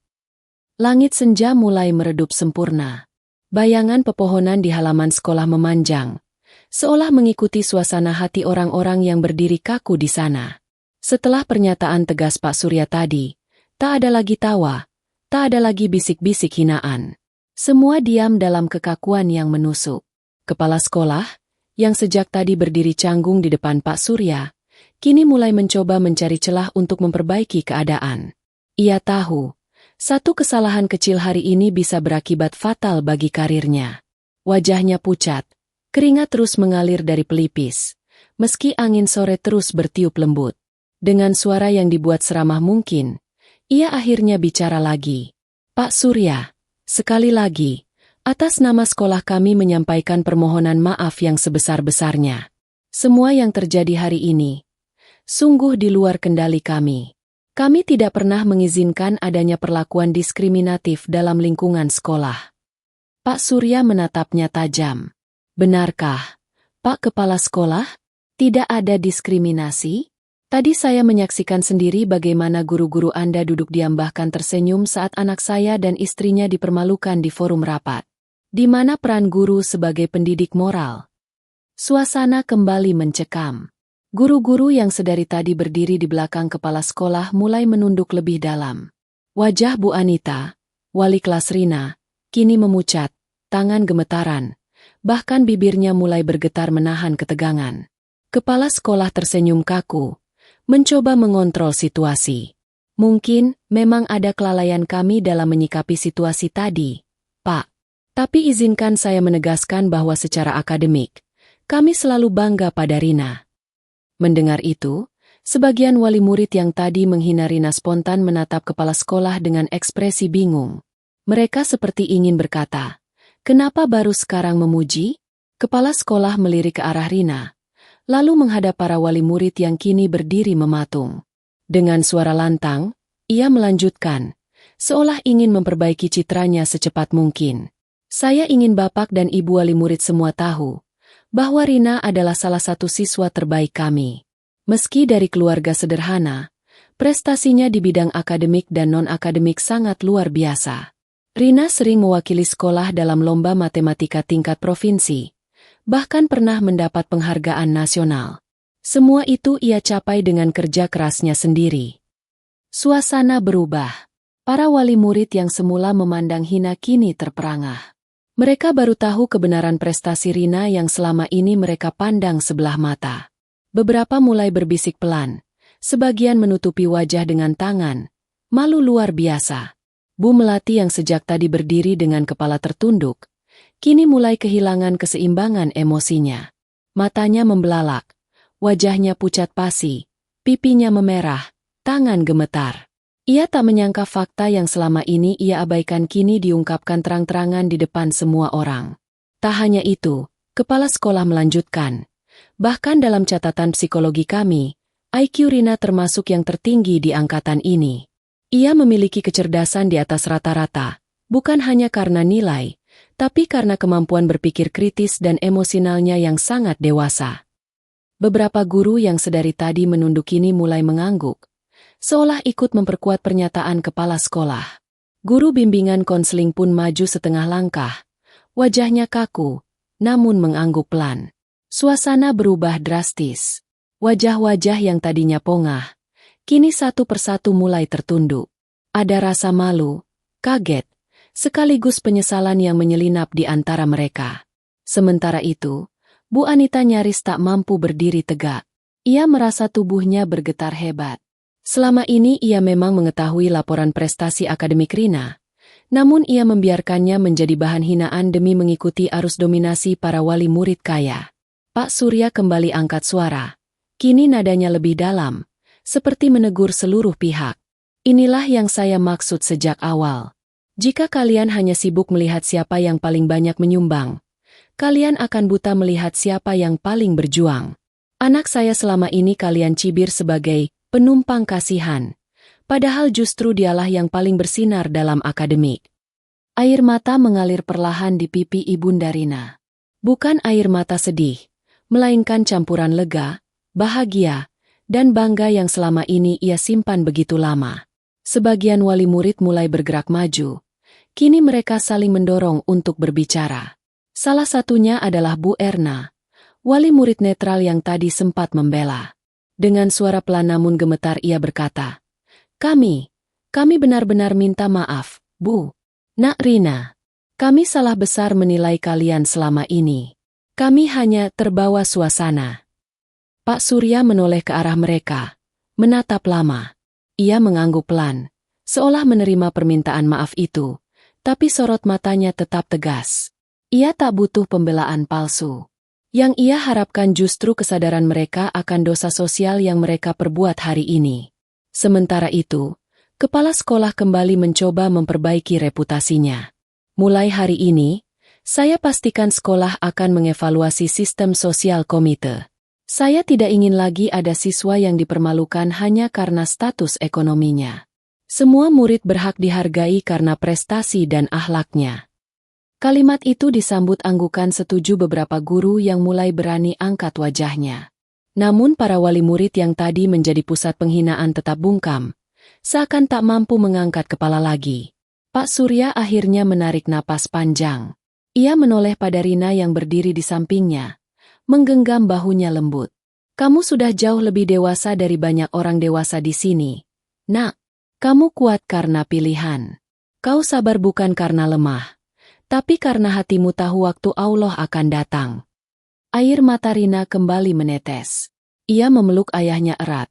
Langit senja mulai meredup sempurna. Bayangan pepohonan di halaman sekolah memanjang, seolah mengikuti suasana hati orang-orang yang berdiri kaku di sana. Setelah pernyataan tegas Pak Surya tadi, tak ada lagi tawa, tak ada lagi bisik-bisik hinaan. Semua diam dalam kekakuan yang menusuk. Kepala sekolah, yang sejak tadi berdiri canggung di depan Pak Surya, kini mulai mencoba mencari celah untuk memperbaiki keadaan. Ia tahu, Satu kesalahan kecil hari ini bisa berakibat fatal bagi karirnya. Wajahnya pucat, keringat terus mengalir dari pelipis, meski angin sore terus bertiup lembut. Dengan suara yang dibuat seramah mungkin, ia akhirnya bicara lagi. Pak Surya, sekali lagi, atas nama sekolah kami menyampaikan permohonan maaf yang sebesar-besarnya. Semua yang terjadi hari ini, sungguh di luar kendali kami. Kami tidak pernah mengizinkan adanya perlakuan diskriminatif dalam lingkungan sekolah. Pak Surya menatapnya tajam. Benarkah, Pak Kepala Sekolah? Tidak ada diskriminasi? Tadi saya menyaksikan sendiri bagaimana guru-guru Anda duduk diam bahkan tersenyum saat anak saya dan istrinya dipermalukan di forum rapat. Di mana peran guru sebagai pendidik moral? Suasana kembali mencekam. Guru-guru yang sedari tadi berdiri di belakang kepala sekolah mulai menunduk lebih dalam. Wajah Bu Anita, wali kelas Rina, kini memucat, tangan gemetaran, bahkan bibirnya mulai bergetar menahan ketegangan. Kepala sekolah tersenyum kaku, mencoba mengontrol situasi. Mungkin memang ada kelalaian kami dalam menyikapi situasi tadi, Pak. Tapi izinkan saya menegaskan bahwa secara akademik, kami selalu bangga pada Rina. Mendengar itu, sebagian wali murid yang tadi menghina Rina spontan menatap kepala sekolah dengan ekspresi bingung. Mereka seperti ingin berkata, "Kenapa baru sekarang memuji?" Kepala sekolah melirik ke arah Rina, lalu menghadap para wali murid yang kini berdiri mematung. Dengan suara lantang, ia melanjutkan, seolah ingin memperbaiki citranya secepat mungkin. "Saya ingin Bapak dan Ibu wali murid semua tahu bahwa Rina adalah salah satu siswa terbaik kami. Meski dari keluarga sederhana, prestasinya di bidang akademik dan non-akademik sangat luar biasa. Rina sering mewakili sekolah dalam lomba matematika tingkat provinsi, bahkan pernah mendapat penghargaan nasional. Semua itu ia capai dengan kerja kerasnya sendiri." Suasana berubah. Para wali murid yang semula memandang hina kini terperangah. Mereka baru tahu kebenaran prestasi Rina yang selama ini mereka pandang sebelah mata. Beberapa mulai berbisik pelan, sebagian menutupi wajah dengan tangan. Malu luar biasa. Bu Melati yang sejak tadi berdiri dengan kepala tertunduk, kini mulai kehilangan keseimbangan emosinya. Matanya membelalak, wajahnya pucat pasi, pipinya memerah, tangan gemetar. Ia tak menyangka fakta yang selama ini ia abaikan kini diungkapkan terang-terangan di depan semua orang. Tak hanya itu, kepala sekolah melanjutkan. Bahkan dalam catatan psikologi kami, IQ Rina termasuk yang tertinggi di angkatan ini. Ia memiliki kecerdasan di atas rata-rata, bukan hanya karena nilai, tapi karena kemampuan berpikir kritis dan emosionalnya yang sangat dewasa. Beberapa guru yang sedari tadi menunduk kini mulai mengangguk, seolah ikut memperkuat pernyataan kepala sekolah. Guru bimbingan konseling pun maju setengah langkah, wajahnya kaku, namun mengangguk pelan. Suasana berubah drastis. Wajah-wajah yang tadinya pongah, kini satu persatu mulai tertunduk. Ada rasa malu, kaget, sekaligus penyesalan yang menyelinap di antara mereka. Sementara itu, Bu Anita nyaris tak mampu berdiri tegak. Ia merasa tubuhnya bergetar hebat. Selama ini ia memang mengetahui laporan prestasi akademik Rina, namun ia membiarkannya menjadi bahan hinaan demi mengikuti arus dominasi para wali murid kaya. Pak Surya kembali angkat suara. Kini nadanya lebih dalam, seperti menegur seluruh pihak. Inilah yang saya maksud sejak awal. Jika kalian hanya sibuk melihat siapa yang paling banyak menyumbang, kalian akan buta melihat siapa yang paling berjuang. Anak saya selama ini kalian cibir sebagai penumpang kasihan, padahal justru dialah yang paling bersinar dalam akademik. Air mata mengalir perlahan di pipi Ibunda Rina. Bukan air mata sedih, melainkan campuran lega, bahagia, dan bangga yang selama ini ia simpan begitu lama. Sebagian wali murid mulai bergerak maju. Kini mereka saling mendorong untuk berbicara. Salah satunya adalah Bu Erna, wali murid netral yang tadi sempat membela. Dengan suara pelan namun gemetar ia berkata, Kami benar-benar minta maaf, Bu. Nak Rina, kami salah besar menilai kalian selama ini. Kami hanya terbawa suasana." Pak Surya menoleh ke arah mereka, menatap lama. Ia mengangguk pelan, seolah menerima permintaan maaf itu, tapi sorot matanya tetap tegas. Ia tak butuh pembelaan palsu. Yang ia harapkan justru kesadaran mereka akan dosa sosial yang mereka perbuat hari ini. Sementara itu, kepala sekolah kembali mencoba memperbaiki reputasinya. Mulai hari ini, saya pastikan sekolah akan mengevaluasi sistem sosial komite. Saya tidak ingin lagi ada siswa yang dipermalukan hanya karena status ekonominya. Semua murid berhak dihargai karena prestasi dan akhlaknya. Kalimat itu disambut anggukan setuju beberapa guru yang mulai berani angkat wajahnya. Namun para wali murid yang tadi menjadi pusat penghinaan tetap bungkam, seakan tak mampu mengangkat kepala lagi. Pak Surya akhirnya menarik napas panjang. Ia menoleh pada Rina yang berdiri di sampingnya, menggenggam bahunya lembut. Kamu sudah jauh lebih dewasa dari banyak orang dewasa di sini. Nak, kamu kuat karena pilihan. Kau sabar bukan karena lemah, tapi karena hatimu tahu waktu Allah akan datang. Air mata Rina kembali menetes. Ia memeluk ayahnya erat,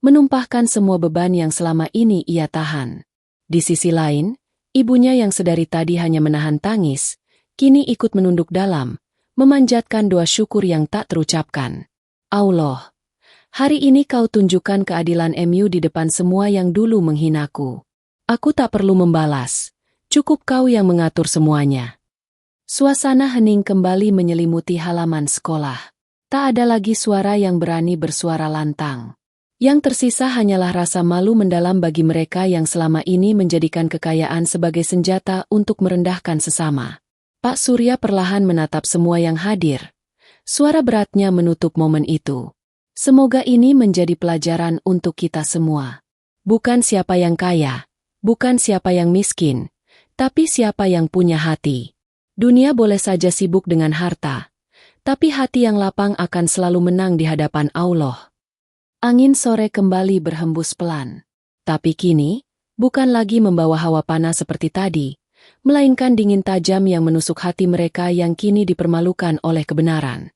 menumpahkan semua beban yang selama ini ia tahan. Di sisi lain, ibunya yang sedari tadi hanya menahan tangis, kini ikut menunduk dalam, memanjatkan doa syukur yang tak terucapkan. Allah, hari ini kau tunjukkan keadilan MU di depan semua yang dulu menghinaku. Aku tak perlu membalas. Cukup kau yang mengatur semuanya. Suasana hening kembali menyelimuti halaman sekolah. Tak ada lagi suara yang berani bersuara lantang. Yang tersisa hanyalah rasa malu mendalam bagi mereka yang selama ini menjadikan kekayaan sebagai senjata untuk merendahkan sesama. Pak Surya perlahan menatap semua yang hadir. Suara beratnya menutup momen itu. Semoga ini menjadi pelajaran untuk kita semua. Bukan siapa yang kaya, bukan siapa yang miskin, tapi siapa yang punya hati. Dunia boleh saja sibuk dengan harta, tapi hati yang lapang akan selalu menang di hadapan Allah. Angin sore kembali berhembus pelan. Tapi kini, bukan lagi membawa hawa panas seperti tadi, melainkan dingin tajam yang menusuk hati mereka yang kini dipermalukan oleh kebenaran.